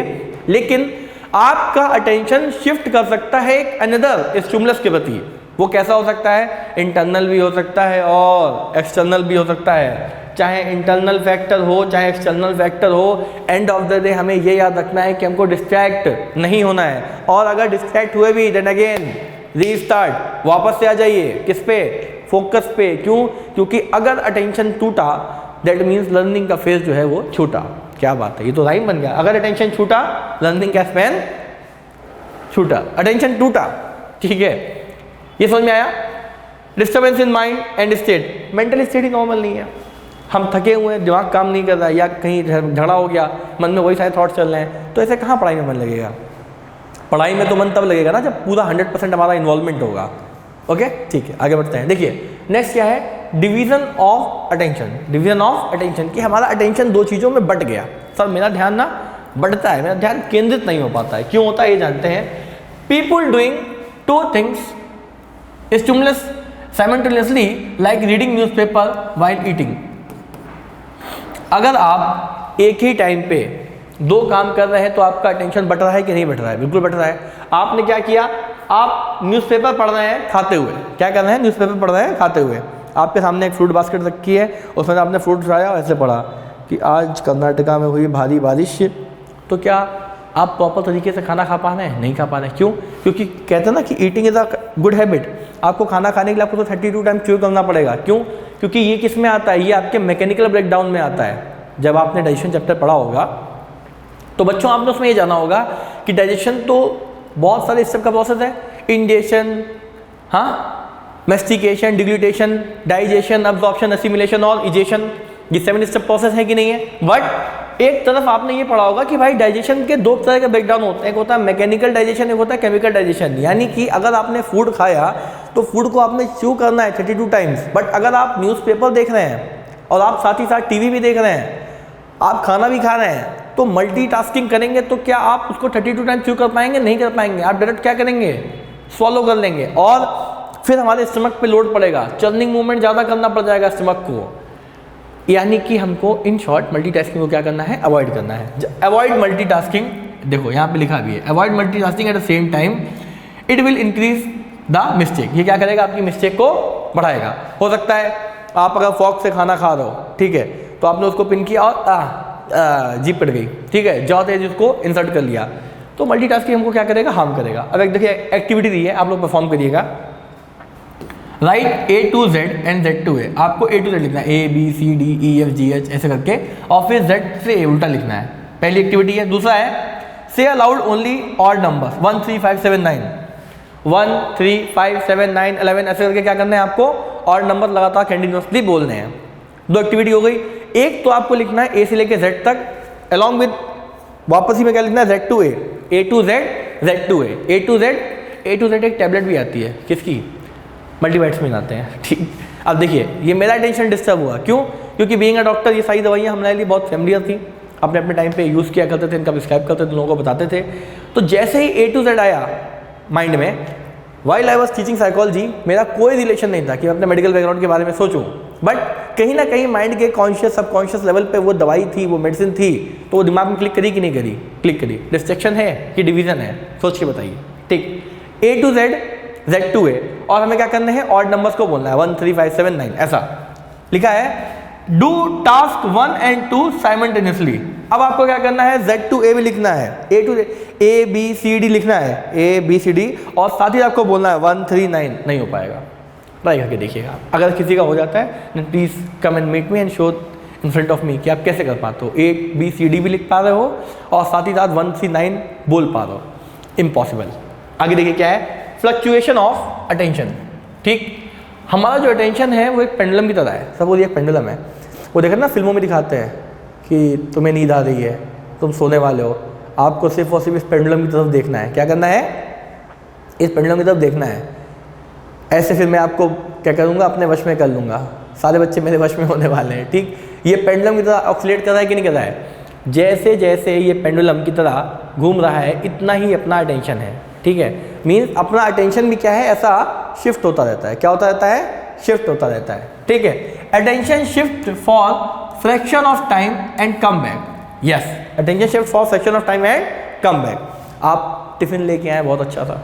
लेकिन आपका अटेंशन शिफ्ट कर सकता है एक अनदर स्टिमुलस के प्रति। वो कैसा हो सकता है, इंटरनल भी हो सकता है और एक्सटर्नल भी हो सकता है। चाहे इंटरनल फैक्टर हो चाहे एक्सटर्नल फैक्टर हो, एंड ऑफ द डे हमें ये याद रखना है कि हमको डिस्ट्रैक्ट नहीं होना है। और अगर डिस्ट्रैक्ट हुए भी, देन अगेन रीस्टार्ट, वापस से आ जाइए किस पे, फोकस पे। क्यों, क्योंकि अगर अटेंशन टूटा, दैट मीन्स लर्निंग का फेज जो है वो छूटा। क्या बात है, ये तो राइम बन गया। अगर अटेंशन छूटा, लर्निंग का स्पैन छूटा, अटेंशन टूटा, ठीक है, ये समझ में आया। Disturbance in mind and state, mental state he normal नहीं है, हम थके हुए हैं, दिमाग काम नहीं कर रहा है, या कहीं झगड़ा हो गया, मन में वही सारे थॉट चल रहे हैं, तो ऐसे कहाँ पढ़ाई में मन लगेगा। पढ़ाई में तो मन तब लगेगा ना जब पूरा 100% हमारा इन्वॉल्वमेंट होगा। ओके, ठीक है, आगे बढ़ते हैं। देखिए, नेक्स्ट क्या है, division of attention. Division of attention कि हमारा अटेंशन दो चीज़ों में बट गया। सर मेरा ध्यान ना बढ़ता है, मेरा ध्यान केंद्रित नहीं हो पाता है। क्यों होता है ये जानते हैं। People doing two things stimulus simultaneously like reading newspaper while eating. अगर आप एक ही टाइम पे दो काम कर रहे हैं तो आपका अटेंशन बट रहा है कि नहीं बट रहा है, बिल्कुल बट रहा है। आपने क्या किया, आप न्यूज़पेपर पढ़ रहे हैं खाते हुए, क्या कर रहे हैं, न्यूज़पेपर पढ़ रहे हैं खाते हुए। आपके सामने एक फ्रूट बास्केट रखी है, उसमें आपने फ्रूट उठाया और ऐसे पढ़ा कि आज कर्नाटका में हुई भारी बारिश। तो क्या आप प्रॉपर तरीके से खाना खा पा रहे हैं, नहीं खा पा रहे हैं। क्यों, क्योंकि कहते हैं ना कि eating is a good habit. आपको खाना खाने के लिए आपको तो 32 टाइम च्यू करना पड़ेगा। क्यों, क्योंकि ये किस में आता है, ये आपके मैकेनिकल ब्रेकडाउन में आता है। जब आपने डाइजेशन चैप्टर पढ़ा होगा तो बच्चों आपने उसमें ये जाना होगा कि डाइजेशन तो बहुत सारे स्टेप का प्रोसेस है। इंजेशन, हाँ, मेस्टिकेशन, डिग्लूटेशन, डाइजेशन, अब्जॉर्प्शन, असिमिलेशन और इजेशन, ये 7 स्टेप प्रोसेस है कि नहीं है। बट एक तरफ आपने ये पढ़ा होगा कि भाई डाइजेशन के दो तरह के ब्रेकडाउन होते हैं, एक होता है मैकेनिकल डाइजेशन, एक होता है केमिकल डाइजेशन। यानी कि अगर आपने फूड खाया तो फूड को आपने च्यू करना है 32 टाइम्स। बट अगर आप न्यूज़पेपर देख रहे हैं और आप साथ ही साथ टीवी भी देख रहे हैं, आप खाना भी खा रहे हैं, तो मल्टीटास्किंग करेंगे तो क्या आप उसको 32 टाइम च्यू कर पाएंगे, नहीं कर पाएंगे। आप डायरेक्ट क्या करेंगे, स्वॉलो कर लेंगे और फिर हमारे स्टमक पे लोड पड़ेगा, चर्निंग मूवमेंट ज़्यादा करना पड़ जाएगा स्टमक को। यानी कि हमको इन शॉर्ट मल्टीटास्किंग को क्या करना है, अवॉइड करना है। अवॉइड मल्टीटास्किंग, देखो यहाँ पे लिखा भी है, avoid multitasking at the same time it will increase the mistake. ये क्या करेगा, आपकी मिस्टेक को बढ़ाएगा। हो सकता है आप अगर फॉक से खाना खा रहे हो, ठीक है, तो आपने उसको पिन किया और जीभ पड़ गई, ठीक है, जाओ तेज उसको इंसर्ट कर लिया, तो मल्टीटास्किंग हमको क्या करेगा, हार्म करेगा। अब एक देखिए एक्टिविटी दी है, आप लोग परफॉर्म करिएगा। Right A to Z and Z to A, आपको A to Z लिखना है, A B C D E F G H ऐसे करके, और फिर Z से A उल्टा लिखना है। पहली एक्टिविटी है। दूसरा है से अलाउड ओनली ऑड नंबर्स 1 3 5 7 9 1 3 5 7 9 11 ऐसे करके क्या करना है, आपको ऑड नंबर लगातार कंटिन्यूसली बोलने हैं। दो एक्टिविटी हो गई। एक तो आपको लिखना है A से लेके Z तक, अलॉन्ग विद वापस ही में क्या लिखना है, Z to A to Z Z to A A to Z एक टैबलेट भी आती है, किसकी, मल्टीवाइट्स आते हैं, ठीक। अब देखिए ये मेरा अटेंशन डिस्टर्ब हुआ, क्यों, क्योंकि बीइंग अ डॉक्टर ये सारी दवाइयाँ हमारे लिए बहुत फेमिलियर थी, अपने अपने टाइम पे यूज़ किया करते थे, इनका प्रिस्क्राइब करते थे, लोगों को बताते थे। तो जैसे ही A to Z आया माइंड में, while I was teaching psychology, मेरा कोई रिलेशन नहीं था कि मैं अपने मेडिकल बैकग्राउंड के बारे में सोचूं, बट कहीं ना कहीं माइंड के कॉन्शियस सबकॉन्शियस लेवल पे वो दवाई थी, वो मेडिसिन थी, तो वो दिमाग में क्लिक करी कि नहीं करी, क्लिक करी। डिस्ट्रैक्शन है कि डिवीजन है, सोच के बताइए, ठीक। A to Z Z to A, और हमें क्या करना है, ऑड नंबर्स को बोलना है 1 3 5 7 9 ऐसा लिखा है। Do task 1 and 2 simultaneously. अब आपको क्या करना है, Z to A भी लिखना है, A to A B C D लिखना है, A B C D, और साथ ही आपको बोलना है 1 3 9। नहीं हो पाएगा, ट्राई करके देखिएगा। अगर किसी का हो जाता है please come and make me and show in front of me कि आप कैसे कर पाते हो, A B C D भी लिख पा रहे हो और साथ ही साथ 1 3 9 बोल पा रहे हो। इम्पॉसिबल। आगे देखिए क्या है, फ्लक्चुएशन ऑफ अटेंशन, ठीक। हमारा जो अटेंशन है वो एक पेंडुलम की तरह है, सब बोलिए एक पेंडुलम है। वो देखो ना फिल्मों में दिखाते हैं कि तुम्हें नींद आ रही है, तुम सोने वाले हो, आपको सिर्फ और सिर्फ इस पेंडुलम की तरफ देखना है। क्या करना है, इस पेंडुलम की तरफ देखना है। ऐसे फिर मैं आपको क्या करूँगा, अपने वश में कर लूँगा, सारे बच्चे मेरे वश में होने वाले हैं, ठीक। ये पेंडुलम की तरह ऑक्सीलेट कर रहा है कि नहीं कर रहा है, जैसे जैसे ये पेंडुलम की तरह घूम रहा है इतना ही अपना अटेंशन है, ठीक है। मीन्स अपना अटेंशन भी क्या है, ऐसा शिफ्ट होता रहता है। क्या होता रहता है, शिफ्ट होता रहता है, ठीक है। Attention shift for fraction of time and come back. Yes, attention shift for fraction of time and come back. आप टिफिन लेके आए बहुत अच्छा सा,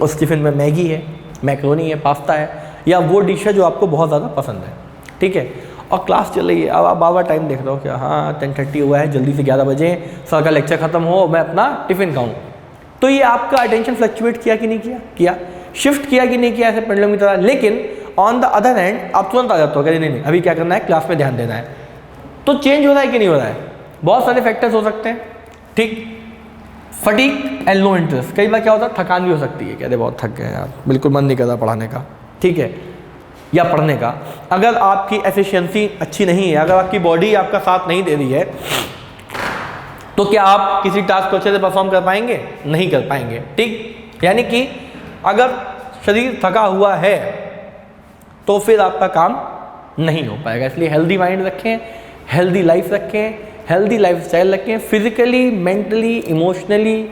उस टिफिन में मैगी है, मैक्रोनी है, पास्ता है, या वो डिश है जो आपको बहुत ज़्यादा पसंद है, ठीक है, और क्लास चल रही है। अब आप बार टाइम देख रहे हो क्या, हाँ 10:30 हुआ है, जल्दी से 11 बजे सर का लेक्चर खत्म हो, मैं अपना टिफिन खाऊं। तो ये आपका अटेंशन फ्लक्चुएट किया कि नहीं किया, किया, शिफ्ट किया कि नहीं किया, ऐसे पेंडुलम की तरह। लेकिन ऑन द अदर हैंड आप तुरंत आ जाते हो, नहीं नहीं अभी क्या करना है, क्लास में ध्यान देना है। तो चेंज हो रहा है कि नहीं हो रहा है, बहुत सारे फैक्टर्स हो सकते हैं, ठीक। फटीग एंड लो इंटरेस्ट, कई बार क्या होता है, थकान भी हो सकती है, कहते बहुत थक गए यार, बिल्कुल मन नहीं करता पढ़ाने का, ठीक है, या पढ़ने का। अगर आपकी एफिशिएंसी अच्छी नहीं है, अगर आपकी बॉडी आपका साथ नहीं दे रही है, तो क्या आप किसी टास्क को अच्छे से परफॉर्म कर पाएंगे, नहीं कर पाएंगे, ठीक। यानी कि अगर शरीर थका हुआ है तो फिर आपका काम नहीं हो पाएगा। इसलिए हेल्दी माइंड रखें, हेल्दी लाइफ रखें, हेल्दी लाइफ स्टाइल रखें। फिजिकली, मेंटली, इमोशनली,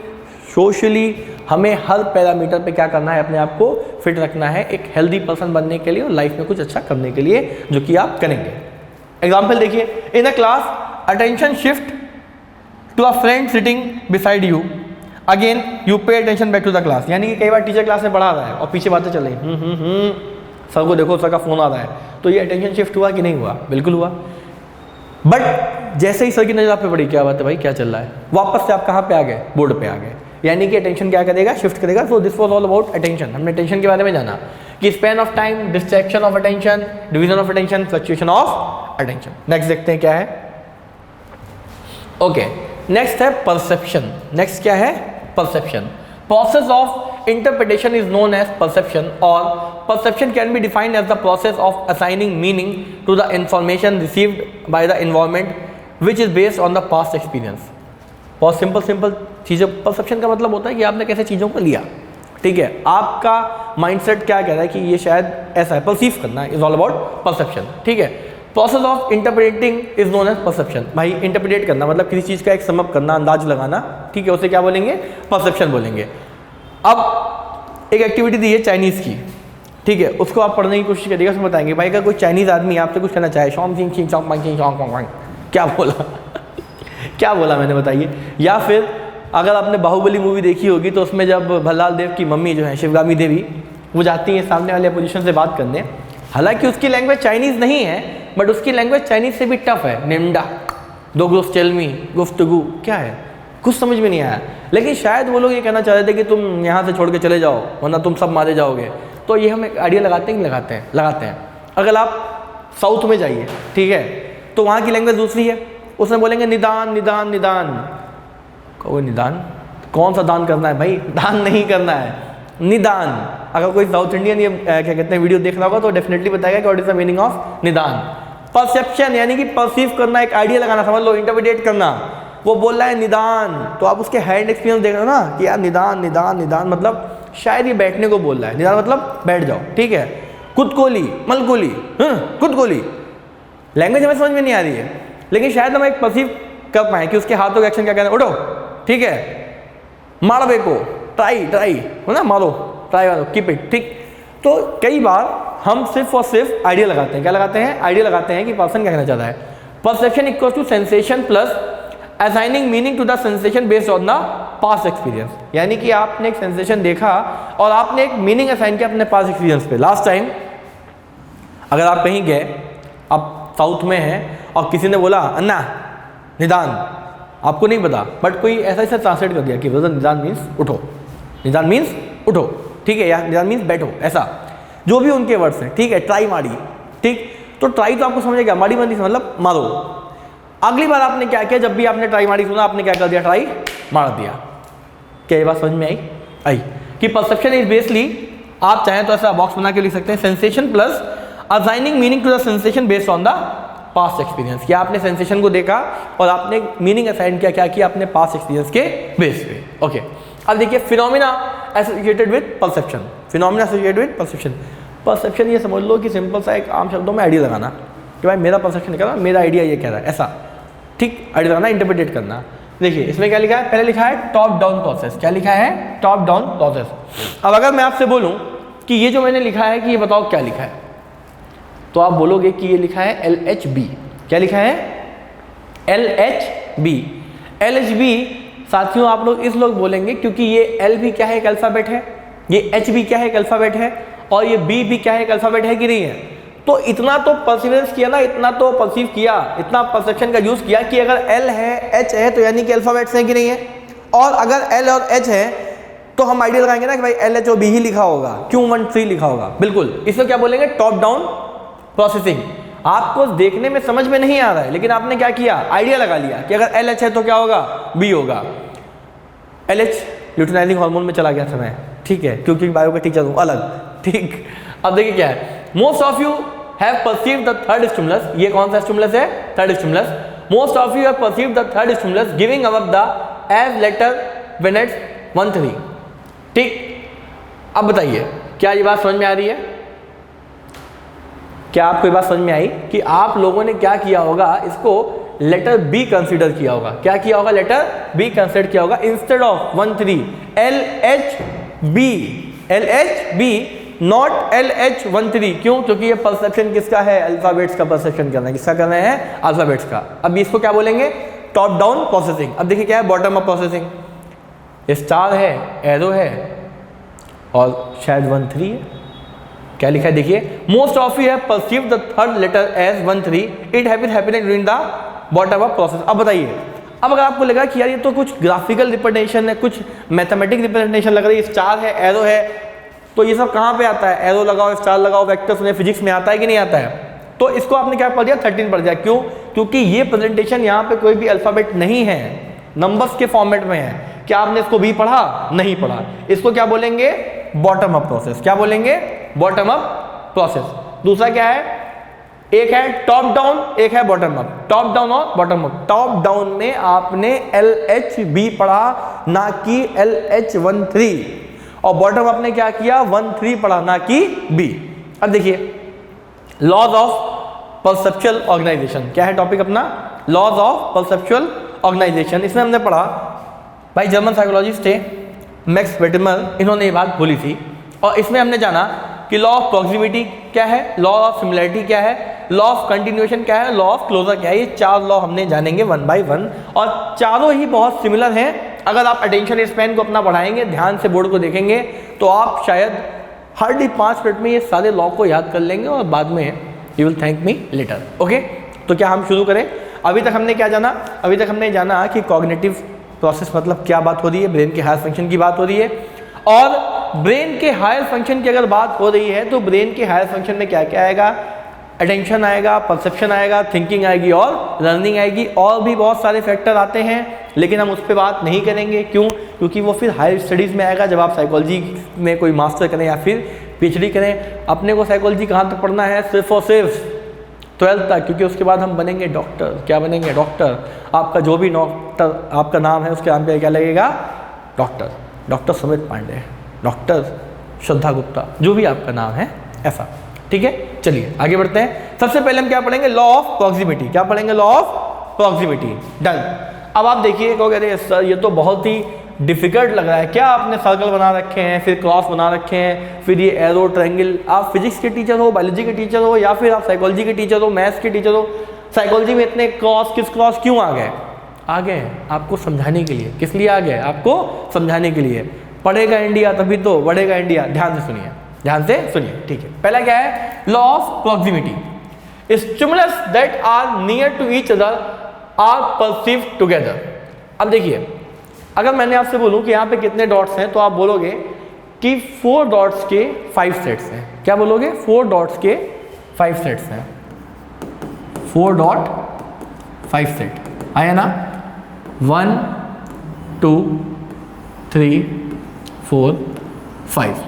सोशली हमें हर पैरामीटर पे क्या करना है, अपने आप को फिट रखना है एक हेल्दी पर्सन बनने के लिए और लाइफ में कुछ अच्छा करने के लिए, जो कि आप करेंगे। एग्जाम्पल देखिए, in a class attention shift to a friend sitting beside you, again you pay attention back to the class. यानी कि कई बार टीचर क्लास में पढ़ा रहा है और पीछे बातें चल रही, सर को देखो, सर का फोन आ रहा है, तो ये अटेंशन शिफ्ट हुआ कि नहीं हुआ, बिल्कुल हुआ। बट जैसे ही सर की नजर आप पे पड़ी, क्या बात है भाई, क्या चल रहा है, वापस से आप कहाँ पे आ गए, बोर्ड पे आ गए। यानी कि अटेंशन क्या करेगा, शिफ्ट करेगा। So this was all about attention. हमने अटेंशन के बारे में जाना कि span of time, distraction of attention, division of attention, fluctuation of attention. Next देखते हैं क्या है। ओके, नेक्स्ट है परसेप्शन। नेक्स्ट क्या है, perception. Process of interpretation is known as perception, or perception can be defined as the process of assigning meaning to the information received by the environment, which is based on the past experience. बहुत simple चीज़ें। Perception का मतलब होता है कि आपने कैसे चीज़ों को लिया, ठीक है, आपका माइंडसेट क्या कह रहा है कि ये शायद ऐसा है, परसीव करना इज ऑल अबाउट परसेप्शन, ठीक है। Process of interpreting is known as perception. भाई इंटरप्रेट करना मतलब किसी चीज़ का एक समअप करना, अंदाज लगाना, ठीक है, उसे क्या बोलेंगे, परसेप्शन बोलेंगे। अब एक एक्टिविटी दी है चाइनीज़ की, ठीक है, उसको आप पढ़ने की कोशिश करिएगा, उसमें बताएंगे भाई अगर कोई चाइनीज़ आदमी आपसे कुछ कहना चाहे शॉम सिंग चिंग चॉन्ग चिंग चॉन्ग चॉन्ग, क्या बोला क्या बोला मैंने, बताइए। या फिर अगर आपने बाहुबली मूवी देखी होगी तो उसमें जब भल्लाल देव की मम्मी जो है शिवगामी देवी, वो जाती हैं सामने वाले अपोजिशन से बात करने, हालांकि उसकी लैंग्वेज चाइनीज़ नहीं है बट उसकी लैंग्वेज चाइनीज़ से भी टफ है, निम्डा दो ग्रोस टेलमी गुफ्तगू, क्या है कुछ समझ में नहीं आया, लेकिन शायद वो लोग ये कहना चाह रहे थे कि तुम यहाँ से छोड़ के चले जाओ वरना तुम सब मारे जाओगे। तो ये हम एक आइडिया लगाते हैं कि लगाते हैं। अगर आप साउथ में जाइए, ठीक है, तो वहाँ की लैंग्वेज दूसरी है, उसमें बोलेंगे निदान निदान निदान। कहो निदान, कौन सा दान करना है भाई, दान नहीं करना है, निदान। अगर कोई साउथ इंडियन ये क्या कहते हैं वीडियो देख रहा होगा तो डेफिनेटली बताएगा कि what is the meaning of निदान। परसेप्शन यानी कि परसीव करना, एक आइडिया लगाना, समझ लो, इंटरप्रिटेट करना। वो बोल रहा है निदान, तो आप उसके हैंड एक्सपीरियंस देख रहे हो ना कि यार निदान निदान निदान मतलब शायद ये बैठने को बोल रहा है, निदान मतलब बैठ जाओ, ठीक है। कुदकोली मलकोली, कुदकोली लैंग्वेज हमें समझ में नहीं आ रही है, लेकिन शायद हम एक परसीव कर पाए कि उसके हाथों का एक्शन क्या कहना है, उठो, ठीक है, मारो बेको, ट्राई ट्राई हो ना, मारो ट्राई मारो, कीप इट, ठीक। तो कई बार हम सिर्फ और सिर्फ आइडिया लगाते हैं, क्या लगाते हैं, आइडिया लगाते हैं कि पर्सन क्या कहना चाहता है। Perception equals to sensation plus assigning meaning to the sensation based on the past experience, यानी कि आपने एक सेंसेशन देखा और आपने एक मीनिंग असाइन किया अपने पास्ट एक्सपीरियंस पे। लास्ट टाइम अगर आप कहीं गए, आप साउथ में हैं और किसी ने बोला अन्ना निदान, आपको नहीं पता बट कोई ऐसा ऐसा ट्रांसलेट कर दिया कि ब्रदर निदान मीन्स उठो, निदान मीन्स उठो, ठीक है, या निदान मीन्स बैठो, ऐसा जो भी उनके वर्ड्स हैं, ठीक है। ट्राई मारी, ठीक, तो ट्राई तो आपको समझ गया, मारी मतलब मारो। अगली बार आपने क्या किया, जब भी आपने ट्राई मारी सुना, आपने क्या कर दिया, ट्राई मार दिया। क्या ये बात समझ में आई कि परसेप्शन इज बेसली, आप चाहें तो ऐसा बॉक्स बना के लिख सकते हैं, sensation plus assigning meaning to the sensation based on the past experience. क्या आपने सेंसेशन को देखा और आपने मीनिंग असाइन किया, क्या किया, अपने पास्ट एक्सपीरियंस के बेस पे। ओके, अब देखिए phenomena associated with perception, phenomena associated with perception. Perception ये समझ लो कि सिंपल सा एक आम शब्दों में आइडिया लगाना कि भाई मेरा परसेप्शन कह रहा है, मेरा आइडिया ये कह रहा है, ऐसा, ठीक, आइडिया लगाना, इंटरप्रिटेट करना। देखिए इसमें क्या लिखा है, पहले लिखा है टॉप डाउन प्रोसेस, क्या लिखा है, टॉप डाउन प्रोसेस। अब अगर मैं आपसे बोलूं कि ये जो मैंने लिखा है कि ये बताओ क्या लिखा है, तो आप बोलोगे कि ये लिखा है LHB। क्या लिखा है, LHB। LHB साथियों आप लोग इस लोग बोलेंगे क्योंकि ये L भी क्या है, एक अल्फाबेट है, ये H भी क्या है, एक अल्फाबेट है, और ये B भी क्या है, एक अल्फाबेट है कि नहीं है। तो इतना तो परसिवरेंस किया ना, इतना तो परसीव किया, इतना परसेप्शन का यूज किया कि अगर L है H है तो यानी कि अल्फाबेट्स हैं कि नहीं है, और अगर L और H है तो हम आइडिया लगाएंगे ना कि भाई LHOB ही लिखा होगा, क्यों 1 3 लिखा होगा, बिल्कुल। इसको क्या बोलेंगे, टॉप डाउन प्रोसेसिंग। आपको देखने में समझ में नहीं आ रहा है, लेकिन आपने क्या किया, आइडिया लगा लिया कि अगर LH है तो क्या होगा, B होगा। LH ल्यूटिनाइजिंग हार्मोन में चला गया था मैं, ठीक है, क्योंकि बायो का टीचर हूँ अलग, ठीक। अब देखिए क्या है, most of you have perceived the third stimulus, ये कौन सा स्टिमुलस है, third stimulus. Most of you have perceived the third stimulus giving above the as letter when it's 1 3, ठीक। अब बताइए क्या ये बात समझ में आ रही है, क्या आपको ये बात समझ में आई कि आप लोगों ने क्या किया होगा, इसको लेटर बी कंसीडर किया होगा, क्या किया होगा, लेटर बी कंसीडर किया होगा instead of 1 3, LHB, LHB not LH1 3, क्यों, क्योंकि ये परसेप्शन किसका है, अल्फाबेट्स का परसेप्शन करना है, किसका करना है, अल्फाबेट्स का। अब इसको क्या बोलेंगे, टॉप डाउन प्रोसेसिंग। अब देखिए क्या है, बॉटम अप प्रोसेसिंग, स्टार है, एरो है और शायद 1 3 है। क्या लिखा है, देखिए most of you have perceived the third letter as 1 3, it have been happening during the bottom up process. अब बताइए, अब अगर आपको लगा कि यार ये तो कुछ ग्राफिकल रिप्रेजेंटेशन है, कुछ मैथमेटिक रिप्रेजेंटेशन लग रही है, स्टार है, एरो है, तो ये सब कहाँ पे आता है, एरो लगाओ, स्टार लगाओ, वेक्टर्स में फिजिक्स में आता है कि नहीं आता है। तो इसको आपने क्या पढ़ दिया, 13 पढ़ दिया, क्यों, क्योंकि ये प्रेजेंटेशन यहाँ पे कोई भी अल्फाबेट नहीं है, नंबर्स के फॉर्मेट में है। क्या आपने इसको भी पढ़ा, नहीं पढ़ा। इसको क्या बोलेंगे, बॉटम अप प्रोसेस। क्या बोलेंगे, बॉटम अप प्रोसेस। दूसरा क्या है, एक है टॉप डाउन, एक है बॉटम अप। टॉप डाउन और बॉटम अप। टॉप डाउन में आपने LHB पढ़ा ना कि LH1 3, और बॉटम अप ने क्या किया, 1 3 पढ़ा ना कि B। अब देखिए लॉज ऑफ परसेप्चुअल ऑर्गेनाइजेशन, क्या है टॉपिक अपना, लॉज ऑफ परसेप्चुअल ऑर्गेनाइजेशन। इसमें हमने पढ़ा, भाई जर्मन साइकोलॉजिस्ट थे मैक्स वेटमर, इन्होंने ये बात बोली थी, और इसमें हमने जाना कि लॉ ऑफ प्रॉक्सिमिटी क्या है, लॉ ऑफ सिमिलरिटी क्या है, लॉ ऑफ कंटिन्यूएशन क्या है, लॉ ऑफ क्लोजर क्या है। ये 4 लॉ हमने जानेंगे 1 बाय 1 और चारों ही बहुत सिमिलर हैं। अगर आप अटेंशन स्पैन को अपना बढ़ाएंगे, ध्यान से बोर्ड को देखेंगे, तो आप शायद हार्डली 5 मिनट में ये सारे लॉ को याद कर लेंगे और बाद में you will thank me later. Okay, तो क्या हम शुरू करें? अभी तक हमने क्या जाना? अभी तक हमने जाना कि कॉग्निटिव प्रोसेस मतलब क्या बात हो रही है, ब्रेन के हायर फंक्शन की बात हो रही है। और ब्रेन के हायर फंक्शन की अगर बात हो रही है तो ब्रेन के हायर फंक्शन में क्या क्या आएगा? अटेंशन आएगा, परसेप्शन आएगा, थिंकिंग आएगी और लर्निंग आएगी। और भी बहुत सारे फैक्टर आते हैं, लेकिन हम उस पर बात नहीं करेंगे। क्यों? क्योंकि वो फिर हायर स्टडीज़ में आएगा, जब आप साइकोलॉजी में कोई मास्टर करें या फिर पीएचडी करें। अपने को साइकोलॉजी कहाँ तक पढ़ना है? सिर्फ और सिर्फ 12th तक, क्योंकि उसके बाद हम बनेंगे डॉक्टर। क्या बनेंगे? डॉक्टर। आपका जो भी डॉक्टर आपका नाम है उसके नाम पे क्या लगेगा? Doctor. Doctor Sumit Pandey, doctor Shraddha Gupta, जो भी आपका नाम है ऐसा। ठीक है, चलिए आगे बढ़ते हैं। सबसे पहले हम क्या पढ़ेंगे? Law of proximity. क्या पढ़ेंगे? Law of proximity. डन। अब आप देखिए, कहोगे अरे सर ये तो बहुत ही डिफिकल्ट लग रहा है, क्या आपने सर्कल बना रखे हैं, फिर क्रॉस बना रखे हैं, फिर ये एरो ट्रायंगल। आप फिजिक्स के टीचर हो, बायोलॉजी के टीचर हो, या फिर आप साइकोलॉजी के टीचर हो, मैथ्स के टीचर हो, साइकोलॉजी में इतने क्रॉस किस क्रॉस क्यों आ गए? आ गए आपको समझाने के लिए। किस लिए आ गए? आपको समझाने के लिए। पढ़ेगा इंडिया तभी तो बढ़ेगा इंडिया। ध्यान से सुनिए, ध्यान से सुनिए। ठीक है, पहला क्या है? Law of proximity. Stimulus that are near to each other are perceived together. अब देखिए, अगर मैंने आपसे बोलूं कि यहाँ पे कितने डॉट्स हैं, तो आप बोलोगे कि 4 डॉट्स के 5 सेट्स हैं। क्या बोलोगे? 4 डॉट्स के 5 सेट्स हैं। 4 डॉट 5 सेट आया ना? 1 2 3 4 5।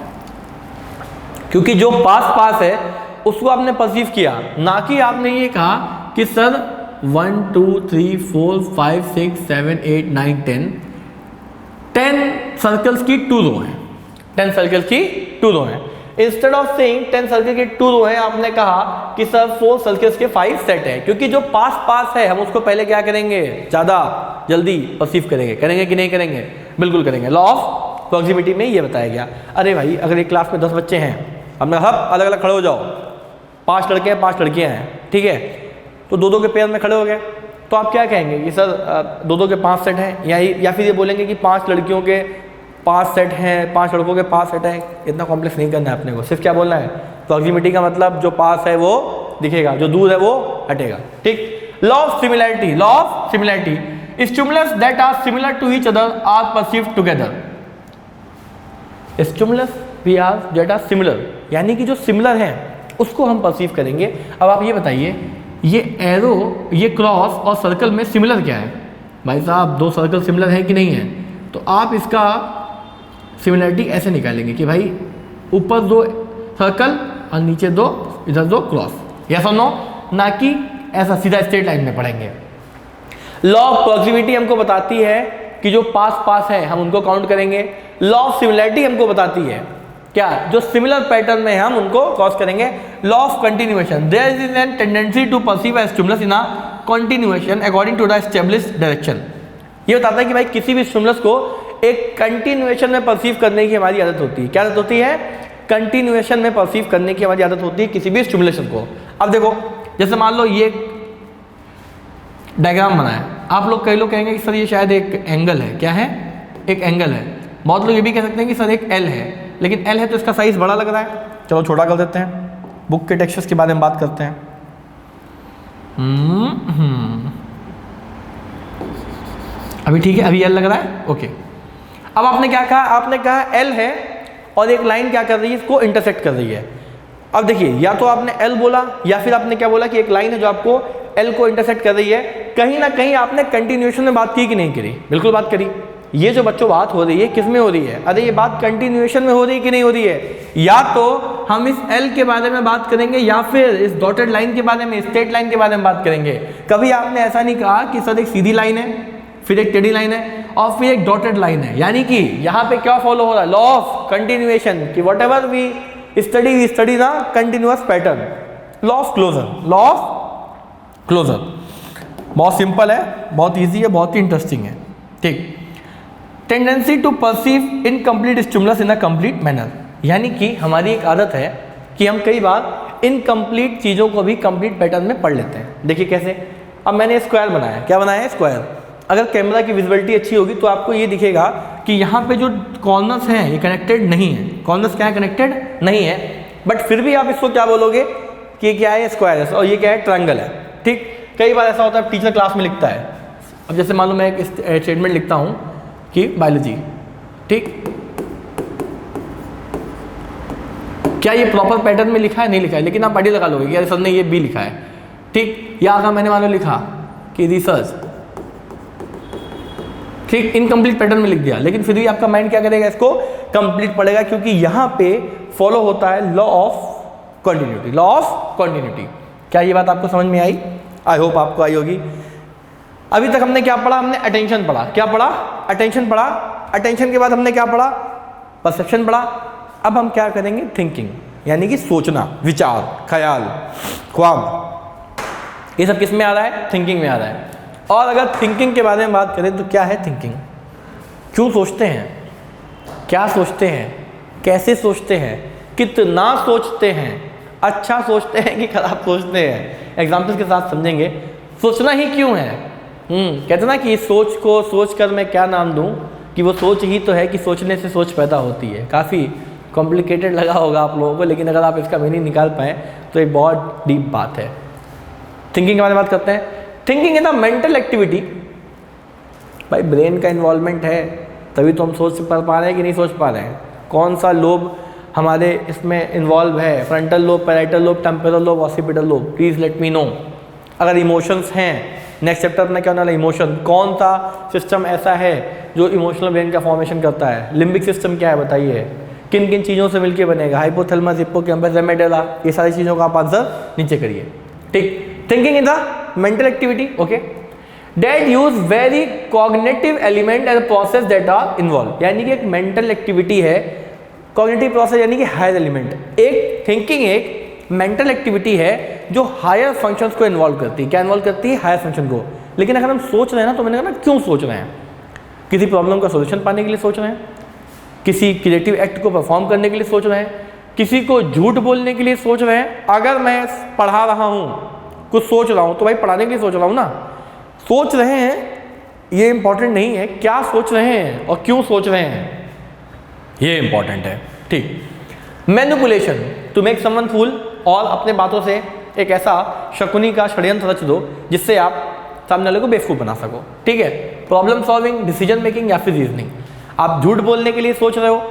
क्योंकि जो पास पास है उसको आपने परसीव किया, ना कि आपने ये कहा कि सर 1 2 3 4 5 6 7 8 9 10 सर्कल्स की 2 रो हैं। 10 सर्कल्स की 2 रो हैं। इंस्टेड ऑफ सेइंग 10 सर्कल की 2 रो हैं, आपने कहा कि सर 4 सर्कल्स के 5 सेट है। क्योंकि जो पास पास है हम उसको पहले क्या करेंगे? ज़्यादा जल्दी परसीव करेंगे। करेंगे कि नहीं करेंगे? बिल्कुल करेंगे। लॉ ऑफ प्रॉक्सिमिटी में ये बताया गया। अरे भाई, अगर एक क्लास में 10 बच्चे हैं, हमने सब अलग अलग खड़े हो जाओ, 5 लड़के हैं 5 लड़कियाँ हैं, ठीक है, तो 2-2 के पेयर में खड़े हो गए, तो आप क्या कहेंगे कि सर 2-2 के 5 सेट हैं, या फिर ये बोलेंगे कि 5 लड़कियों के 5 सेट हैं, 5 लड़कों के 5 सेट हैं। इतना कॉम्प्लेक्स नहीं करना है अपने को, सिर्फ क्या बोलना है? प्रॉक्सिमिटी का मतलब जो पास है वो दिखेगा, जो दूर है वो हटेगा। ठीक। Law of similarity. Law of similarity. Stimulus that are similar to each other are perceived together. Stimulus we are that are similar, यानी कि जो सिमिलर हैं उसको हम परसीव करेंगे। अब आप ये बताइए, ये एरो, ये क्रॉस और सर्कल में सिमिलर क्या है? भाई साहब 2 सर्कल सिमिलर है कि नहीं है? तो आप इसका सिमिलरिटी ऐसे निकालेंगे कि भाई ऊपर 2 सर्कल और नीचे 2, इधर 2 क्रॉस। यस और नो? ना कि ऐसा सीधा स्ट्रेट लाइन में पढ़ेंगे। लॉ ऑफ प्रॉक्सिमिटी हमको बताती है कि जो पास पास है हम उनको काउंट करेंगे। लॉ ऑफ सिमिलरिटी हमको बताती है क्या? जो सिमिलर पैटर्न में हम उनको क्रॉस करेंगे। Law of continuation. There is an tendency to perceive a stimulus in a continuation according to the established direction. ये बताता है कि भाई किसी भी स्टिमुलस को एक कंटिन्यूएशन में परसीव करने की हमारी आदत होती है। क्या आदत होती है? कंटिन्यूएशन में परसीव करने की हमारी आदत होती है किसी भी स्टिमुलेशन को। अब देखो, जैसे मान लो ये डायग्राम बना है, आप लोग कई लोग कहेंगे कि सर ये शायद एक एंगल है। क्या है? एक एंगल है। बहुत लोग ये भी कह सकते हैं कि सर एक एल है, लेकिन एल है तो इसका साइज बड़ा लग रहा है, चलो छोटा कर देते हैं। बुक के टेक्सचर्स के बारे में बात करते हैं। अभी ठीक है, अभी एल लग रहा है, ओके। अब आपने क्या कहा? आपने कहा एल है और एक लाइन क्या कर रही है? इसको इंटरसेक्ट कर रही है। अब देखिए, या तो आपने एल बोला या फिर आपने क्या बोला कि एक लाइन है जो आपको एल को इंटरसेक्ट कर रही है। कहीं ना कहीं आपने कंटिन्यूएशन में बात की कि नहीं करी? बिल्कुल बात करी। ये जो बच्चों बात हो रही है किस में हो रही है? अरे ये बात कंटिन्यूएशन में हो रही है कि नहीं हो रही है? या तो हम इस एल के बारे में बात करेंगे या फिर इस डॉटेड लाइन के बारे में, स्ट्रेट लाइन के बारे में बात करेंगे। कभी आपने ऐसा नहीं कहा कि सर एक सीधी लाइन है, फिर एक टेढ़ी लाइन है और फिर एक डॉटेड लाइन है। यानी कि यहाँ पे क्या फॉलो हो रहा है? लॉ ऑफ कंटिन्यूएशन, कि whatever we study the continuous pattern. Law of closure. Law of closure बहुत सिंपल है, बहुत ईजी है, बहुत ही इंटरेस्टिंग है। ठीक। Tendency to perceive incomplete stimulus in a complete manner, यानी कि हमारी एक आदत है कि हम कई बार इनकम्प्लीट चीज़ों को भी कंप्लीट पैटर्न में पढ़ लेते हैं। देखिए कैसे, अब मैंने स्क्वायर बनाया, क्या बनाया है स्क्वायर। अगर कैमरा की विजिबिलिटी अच्छी होगी तो आपको ये दिखेगा कि यहाँ पे जो कॉर्नर्स हैं ये कनेक्टेड नहीं है, कॉर्नर्स क्या है, कनेक्टेड नहीं है, बट फिर भी आप इसको क्या बोलोगे कि ये क्या है, स्क्वायर है, और ये क्या है, ट्रायंगल है। ठीक, कई बार ऐसा होता है टीचर क्लास में लिखता है, अब जैसे मान लो मैं एक स्टेटमेंट लिखता हूँ कि बायोलॉजी, ठीक, क्या ये प्रॉपर पैटर्न में लिखा है, नहीं लिखा है, लेकिन आप आइडिया लगा लोगे कि यार सर ने ये भी लिखा है। ठीक, या अगर मैंने मान लो लिखा कि रिसर्च, ठीक, इनकम्प्लीट पैटर्न में लिख दिया, लेकिन फिर भी आपका माइंड क्या करेगा, इसको कंप्लीट पढ़ेगा, क्योंकि यहाँ पे फॉलो होता है law of continuity. Law of continuity, क्या ये बात आपको समझ में आई? आई होप आपको आई होगी। अभी तक हमने क्या पढ़ा, हमने अटेंशन पढ़ा, क्या पढ़ा, अटेंशन पढ़ा। अटेंशन के बाद हमने क्या पढ़ा, परसेप्शन पढ़ा। अब हम क्या करेंगे, थिंकिंग, यानी कि सोचना, विचार, ख्याल, ख्वाब, ये सब किस में आ रहा है, थिंकिंग में आ रहा है। और अगर थिंकिंग के बारे में बात करें तो क्या है थिंकिंग, क्यों सोचते हैं, क्या सोचते हैं, कैसे सोचते हैं, कितना सोचते हैं, अच्छा सोचते हैं कि खराब सोचते हैं। एग्जाम्पल्स के साथ समझेंगे। सोचना ही क्यों है, कहते ना कि सोच को सोच कर मैं क्या नाम दूं, कि वो सोच ही तो है कि सोचने से सोच पैदा होती है। काफ़ी कॉम्प्लिकेटेड लगा होगा आप लोगों को, लेकिन अगर आप इसका मीनिंग निकाल पाएँ तो एक बहुत डीप बात है। थिंकिंग के बारे में बात करते हैं। Thinking is a mental activity, भाई ब्रेन का इन्वॉल्वमेंट है तभी तो हम सोच पा रहे हैं कि नहीं सोच पा रहे हैं। कौन सा लोब हमारे इसमें इन्वॉल्व है, frontal lobe, parietal lobe, temporal lobe, occipital lobe, please let me know. अगर इमोशंस हैं, नेक्स्ट चैप्टर में क्या होने वाला, इमोशन, कौन सा सिस्टम ऐसा है जो इमोशनल ब्रेन का फॉर्मेशन करता है, लिम्बिक सिस्टम क्या है बताइए, किन किन चीज़ों से मिलकर बनेगा, हाइपोथैलेमस, हिप्पोकैम्पस, एमिगडाला, ये सारी चीज़ों का आप आंसर नीचे करिए। ठीक, thinking is a mental activity, okay, that use very cognitive element and process that are involve, यानी कि एक मेंटल एक्टिविटी है, कॉग्निटिव प्रोसेस यानी कि हायर एलिमेंट। एक थिंकिंग एक मेंटल एक्टिविटी है जो हायर फंक्शंस को इन्वॉल्व करती है। क्या इन्वॉल्व करती है, हायर फंक्शन को। लेकिन अगर हम सोच रहे हैं ना, तो मैंने कहा ना क्यों सोच रहे हैं, किसी प्रॉब्लम का सोल्यूशन पाने के लिए सोच रहे हैं, किसी क्रिएटिव एक्ट को परफॉर्म करने के लिए सोच रहे हैं, किसी को झूठ बोलने के लिए सोच रहे हैं। अगर मैं पढ़ा रहा हूँ, कुछ सोच रहा हूँ, तो भाई पढ़ाने के लिए सोच रहा हूँ ना। सोच रहे हैं ये इंपॉर्टेंट नहीं है, क्या सोच रहे हैं और क्यों सोच रहे हैं, ये इंपॉर्टेंट है। ठीक, मैनिपुलेशन, टू मेक समवन फूल, और अपने बातों से एक ऐसा शकुनी का षड्यंत्र रच दो जिससे आप सामने वाले को बेवकूफ़ बना सको। ठीक है, प्रॉब्लम सॉल्विंग, डिसीजन मेकिंग या फिर रीजनिंग। आप झूठ बोलने के लिए सोच रहे हो,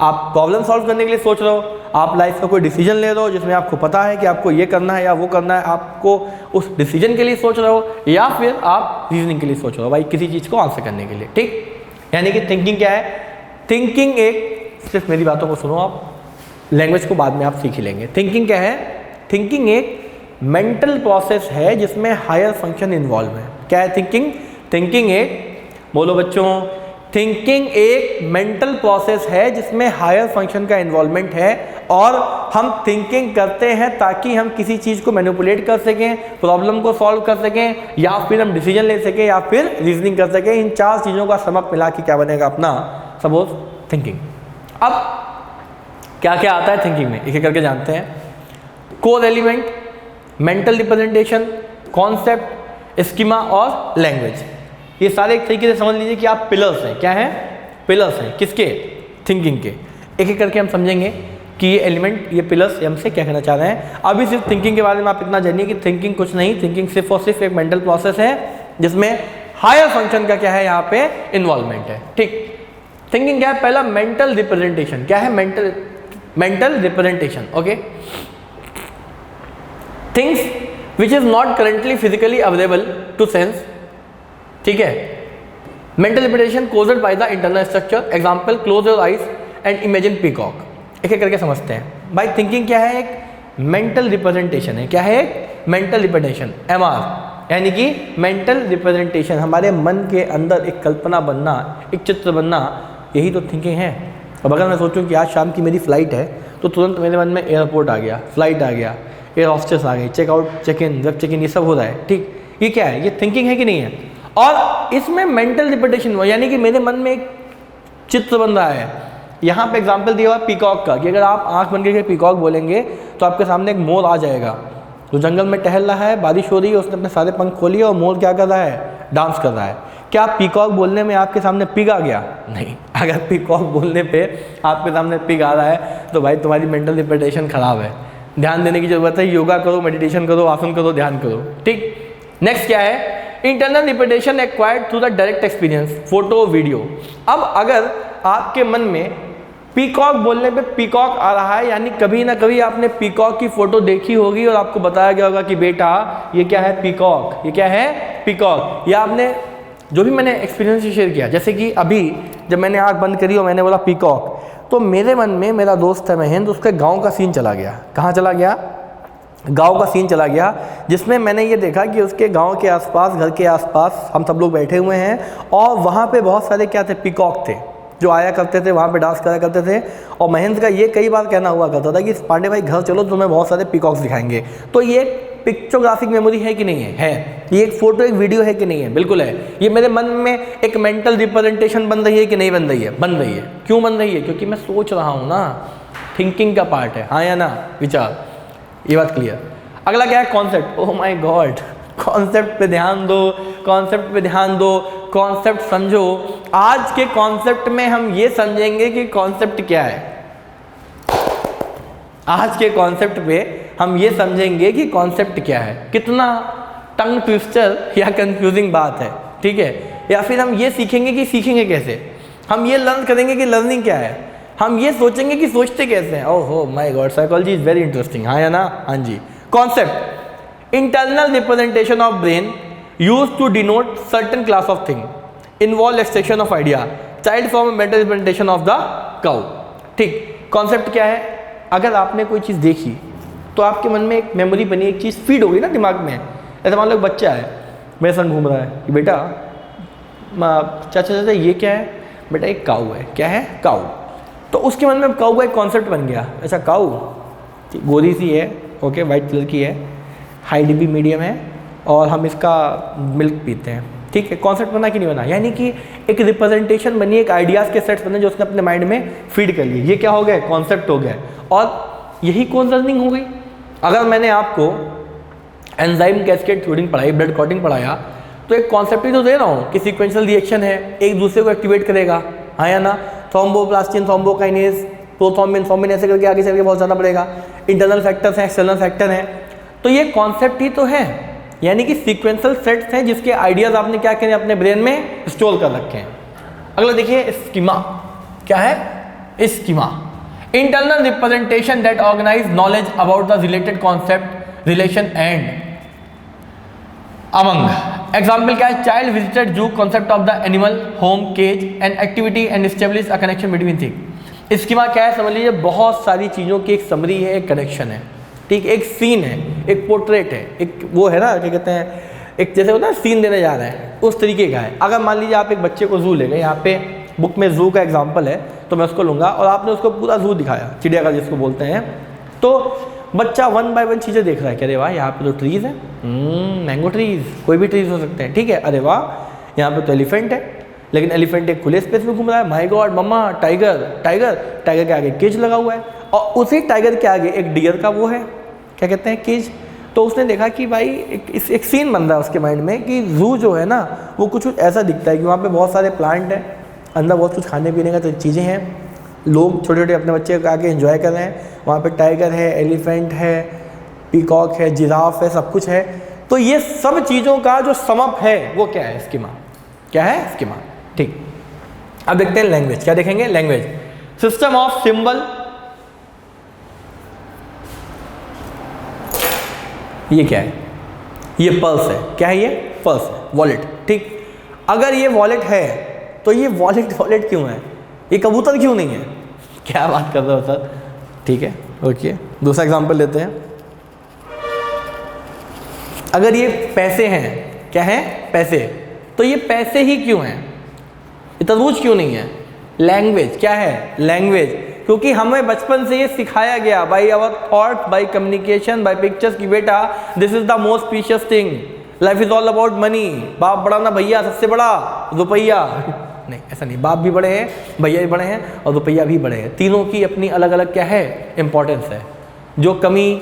आप प्रॉब्लम सॉल्व करने के लिए सोच रहे हो, आप लाइफ का कोई डिसीजन ले रहे हो जिसमें आपको पता है कि आपको ये करना है या वो करना है, आपको उस डिसीजन के लिए सोच रहे हो, या फिर आप रीजनिंग के लिए सोच रहे हो, भाई किसी चीज़ को आंसर करने के लिए। ठीक, यानी कि थिंकिंग क्या है, थिंकिंग एक, सिर्फ मेरी बातों को सुनो आप, लैंग्वेज को बाद में आप सीख ही लेंगे। थिंकिंग क्या है, थिंकिंग एक मेंटल प्रोसेस है जिसमें हायर फंक्शन इन्वॉल्व है। क्या है थिंकिंग, थिंकिंग एक, बोलो बच्चों, थिंकिंग एक मेंटल प्रोसेस है जिसमें हायर फंक्शन का इन्वॉल्वमेंट है, और हम थिंकिंग करते हैं ताकि हम किसी चीज़ को मैनिपुलेट कर सकें, प्रॉब्लम को सॉल्व कर सकें, या फिर हम डिसीजन ले सकें, या फिर रीजनिंग कर सकें। इन चार चीज़ों का समक मिला के क्या बनेगा अपना, सपोज थिंकिंग। अब क्या क्या आता है थिंकिंग में, एक एक करके जानते हैं। Core element, mental representation, concept, schema और लैंग्वेज, ये सारे एक तरीके से समझ लीजिए कि आप पिलर्स हैं। क्या हैं, पिलर्स हैं, किसके, थिंकिंग के। एक एक करके हम समझेंगे कि ये एलिमेंट, ये पिलर्स हमसे क्या कहना चाह रहे हैं। अभी सिर्फ थिंकिंग के बारे में आप इतना जानिए कि थिंकिंग कुछ नहीं, थिंकिंग सिर्फ और सिर्फ एक मेंटल प्रोसेस है जिसमें हायर फंक्शन का क्या है यहाँ पे इन्वॉल्वमेंट है। ठीक, थिंकिंग क्या है, पहला मेंटल रिप्रेजेंटेशन। क्या है, mental representation, okay, things which is not currently physically available to sense. ठीक है, mental representation caused by the internal structure, example close your eyes and imagine peacock. एक एक करके समझते हैं। भाई थिंकिंग क्या है, एक मेंटल रिप्रेजेंटेशन है। क्या है, एक मेंटल रिप्रेजेंटेशन, MR, यानी कि मेंटल रिप्रेजेंटेशन, हमारे मन के अंदर एक कल्पना बनना, एक चित्र बनना, यही तो थिंकिंग है। अब अगर मैं सोचूं कि आज शाम की मेरी फ़्लाइट है, तो तुरंत मेरे मन में एयरपोर्ट आ गया, फ्लाइट आ गया, एयर हॉस्टेस आ गई, checkout, check in, web check in, ये सब हो रहा है। ठीक, ये क्या है, ये थिंकिंग है कि नहीं है। और इसमें मेंटल रिप्रेजेंटेशन हुआ, यानी कि मेरे मन में एक चित्र बन रहा है, यहाँ पे एग्जाम्पल दिया हुआ पीकॉक का, कि अगर आप आंख बंद करके पीकॉक बोलेंगे तो आपके सामने एक मोर आ जाएगा जो जंगल में टहल रहा है, बारिश हो रही है, उसने अपने सारे पंख खोलिए और मोर क्या कर रहा है, डांस कर रहा है। क्या पीकॉक बोलने में आपके सामने पिग आ गया? नहीं। अगर पीकॉक बोलने पे आपके सामने पिग आ रहा है तो भाई तुम्हारी मेंटल रिप्रेजेंटेशन खराब है, ध्यान देने की जरूरत है। योगा करो, मेडिटेशन करो, आसन करो, ध्यान करो, ठीक। नेक्स्ट क्या है, internal representation acquired through the direct experience, photo video. अब अगर आपके मन में पीकॉक बोलने पे पीकॉक आ रहा है, यानी कभी ना कभी आपने पीकॉक की फोटो देखी होगी और आपको बताया गया होगा कि बेटा ये क्या है, पीकॉक, ये क्या है, पीकॉक। या आपने जो भी मैंने एक्सपीरियंस शेयर किया, जैसे कि अभी जब मैंने आँख बंद करी और मैंने बोला पीकॉक, तो मेरे मन में मेरा दोस्त है महेंद्र, उसके गाँव का सीन चला गया। कहाँ चला गया? गांव का सीन चला गया, जिसमें मैंने ये देखा कि उसके गांव के आसपास, घर के आसपास हम सब लोग बैठे हुए हैं और वहाँ पे बहुत सारे क्या थे, पीकॉक थे जो आया करते थे, वहाँ पे डांस करा करते थे। और महेंद्र का ये कई बार कहना हुआ करता था कि पांडे भाई घर चलो, तुम्हें बहुत सारे पीकॉक्स दिखाएंगे। तो ये पिक्चोग्राफिक मेमोरी है कि नहीं है? है। ये एक फोटो, एक वीडियो है कि नहीं है? बिल्कुल है। ये मेरे मन में एक मेंटल रिप्रेजेंटेशन बन रही है कि नहीं बन रही है? बन रही है। क्यों बन रही है? क्योंकि मैं सोच रहा हूँ ना, थिंकिंग का पार्ट है, हाँ या ना, विचार। ये बात क्लियर। अगला क्या है, concept. Oh my God, concept पे ध्यान दो, कॉन्सेप्ट पे ध्यान दो, कॉन्सेप्ट समझो। आज के कॉन्सेप्ट में हम ये समझेंगे कि कॉन्सेप्ट क्या है। आज के कॉन्सेप्ट पे हम ये समझेंगे कि कॉन्सेप्ट क्या है। कितना टंग ट्विस्टर या कंफ्यूजिंग बात है, ठीक है। या फिर हम ये सीखेंगे कि सीखेंगे कैसे, हम ये लर्न करेंगे कि लर्निंग क्या है, हम ये सोचेंगे कि सोचते कैसे हैं। ओहो my god, psychology is very interesting, हाँ या ना? हाँ जी। Concept, internal representation of brain used to denote certain class of thing, involve extraction of idea, child form mental representation of the cow. ठीक, कॉन्सेप्ट क्या है? अगर आपने कोई चीज़ देखी तो आपके मन में एक मेमोरी बनी, एक चीज़ फीड हो गई ना दिमाग में। ऐसा मान लो एक बच्चा है, मेरे संग घूम रहा है कि बेटा चाचा चाचा ये क्या है? बेटा एक काऊ है। क्या है? काऊ। तो उसके मन में काऊ का एक कॉन्सेप्ट बन गया। अच्छा काऊ गोरी सी है, ओके, वाइट कलर की है, हाइट भी मीडियम है और हम इसका मिल्क पीते हैं, ठीक है। कॉन्सेप्ट बना कि नहीं बना? यानी कि एक रिप्रेजेंटेशन बनी, एक आइडियाज़ के सेट्स बने जो उसने अपने माइंड में फीड कर लिए। ये क्या हो गया? कॉन्सेप्ट हो गया। और यही कौन लर्निंग हो गई। अगर मैंने आपको एंजाइम कैस्केड थ्योरी पढ़ाई, ब्लड क्लॉटिंग पढ़ाया, तो एक कॉन्सेप्ट ही तो दे रहा हूँ कि सीक्वेंशियल रिएक्शन है, एक दूसरे को एक्टिवेट करेगा, हाँ या ना। थ्रोम्बोप्लास्टिन, थ्रोम्बोकाइनेज, प्रोथ्रोम्बिन, थ्रोम्बिन, ऐसे करके आगे चल के बहुत ज़्यादा पड़ेगा। इंटरनल फैक्टर्स हैं, एक्सटर्नल फैक्टर हैं। तो ये कॉन्सेप्ट ही तो है, यानी कि सीक्वेंशियल सेट्स हैं जिसके आइडियाज़ आपने क्या करें, अपने ब्रेन में स्टोर कर रखे हैं। अगला देखिए, स्कीमा। क्या है? Schema, internal representation that organize knowledge about the related concept, relation and among. Example क्या है? Child visited zoo, concept of the animal, home, cage and activity and establish a connection between thing. Schema क्या है? समझ लीजिए बहुत सारी चीज़ों की एक समरी है, एक कनेक्शन है, ठीक, एक सीन है, एक पोर्ट्रेट है, एक वो है ना, क्या कहते हैं, एक जैसे होता है सीन देने जा रहे हैं, उस तरीके का है। अगर मान लीजिए आप एक बच्चे को जू ले गए, यहाँ पे बुक में जू का एग्जाम्पल है तो मैं उसको लूँगा और आपने उसको पूरा जू दिखाया, चिड़ियाघर जिसको बोलते हैं, तो बच्चा वन बाय वन चीज़ें देख रहा है कि अरे वाह यहाँ पे तो ट्रीज़ है, मैंगो ट्रीज़, कोई भी ट्रीज़ हो सकते हैं, ठीक है। अरे वाह यहाँ पे तो एलिफेंट है, लेकिन एलिफेंट एक खुले स्पेस में घूम रहा है। My god mama, tiger, tiger, tiger के आगे केज लगा हुआ है और उसी टाइगर के आगे एक डियर का वो है, क्या कहते हैं, केज। तो उसने देखा कि भाई एक सीन बन रहा है उसके माइंड में कि जू जो है ना वो कुछ ऐसा दिखता है कि वहाँ पे बहुत सारे प्लांट हैं, अंदर बहुत कुछ खाने पीने का चीज़ें हैं, लोग छोटे छोटे अपने बच्चे आके एंजॉय कर रहे हैं, वहाँ पे टाइगर है, एलिफेंट है, पीकॉक है, जिराफ है, सब कुछ है। तो ये सब चीज़ों का जो समअप है वो क्या है? स्कीमा। क्या है? स्कीमा, ठीक। अब देखते हैं लैंग्वेज। क्या देखेंगे? Language, system of symbol. ये क्या है? ये पल्स है। क्या है ये? पल्स है, वॉलेट, ठीक। अगर ये वॉलेट है तो ये वॉलेट क्यों है? ये कबूतर क्यों नहीं है? क्या बात कर रहे हो सर? ठीक है, ओके। दूसरा एग्जांपल लेते हैं। अगर ये पैसे हैं, क्या है? पैसे, तो ये पैसे ही क्यों हैं? ये तरबूज क्यों नहीं है? लैंग्वेज। क्या है? लैंग्वेज, क्योंकि हमें बचपन से ये सिखाया गया by our thought, by communication, by pictures की बेटा this is the most precious thing, life is all about money. बाप बड़ा ना भैया, सबसे बड़ा रुपया, नहीं, ऐसा नहीं। बाप भी बड़े हैं, भैया भी बड़े हैं और रुपया भी बड़े हैं। तीनों की अपनी अलग अलग क्या है, इम्पोर्टेंस है। जो कमी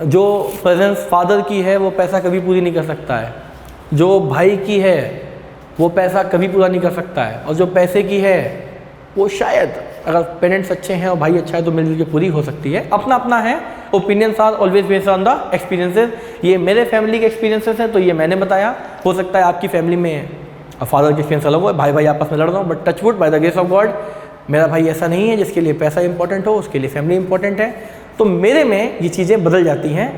जो प्रेजेंस फादर की है वो पैसा कभी पूरी नहीं कर सकता है, जो भाई की है वो पैसा कभी पूरा नहीं कर सकता है, और जो पैसे की है वो शायद अगर पेरेंट्स अच्छे हैं और भाई अच्छा है तो मिलजुल के पूरी हो सकती है। अपना अपना है। Opinions are always based on the experiences. ये मेरे फैमिली के एक्सपीरियंसेस हैं तो ये मैंने बताया। हो सकता है आपकी फैमिली में फादर के एक्सपीरियंस अलग हो, भाई भाई आपस में लड़ रहा हूँ, but touch would by the grace of God मेरा भाई ऐसा नहीं है जिसके लिए पैसा इंपॉर्टेंट हो, उसके लिए फैमिली इंपॉर्टेंट है। तो मेरे में ये चीज़ें बदल जाती हैं,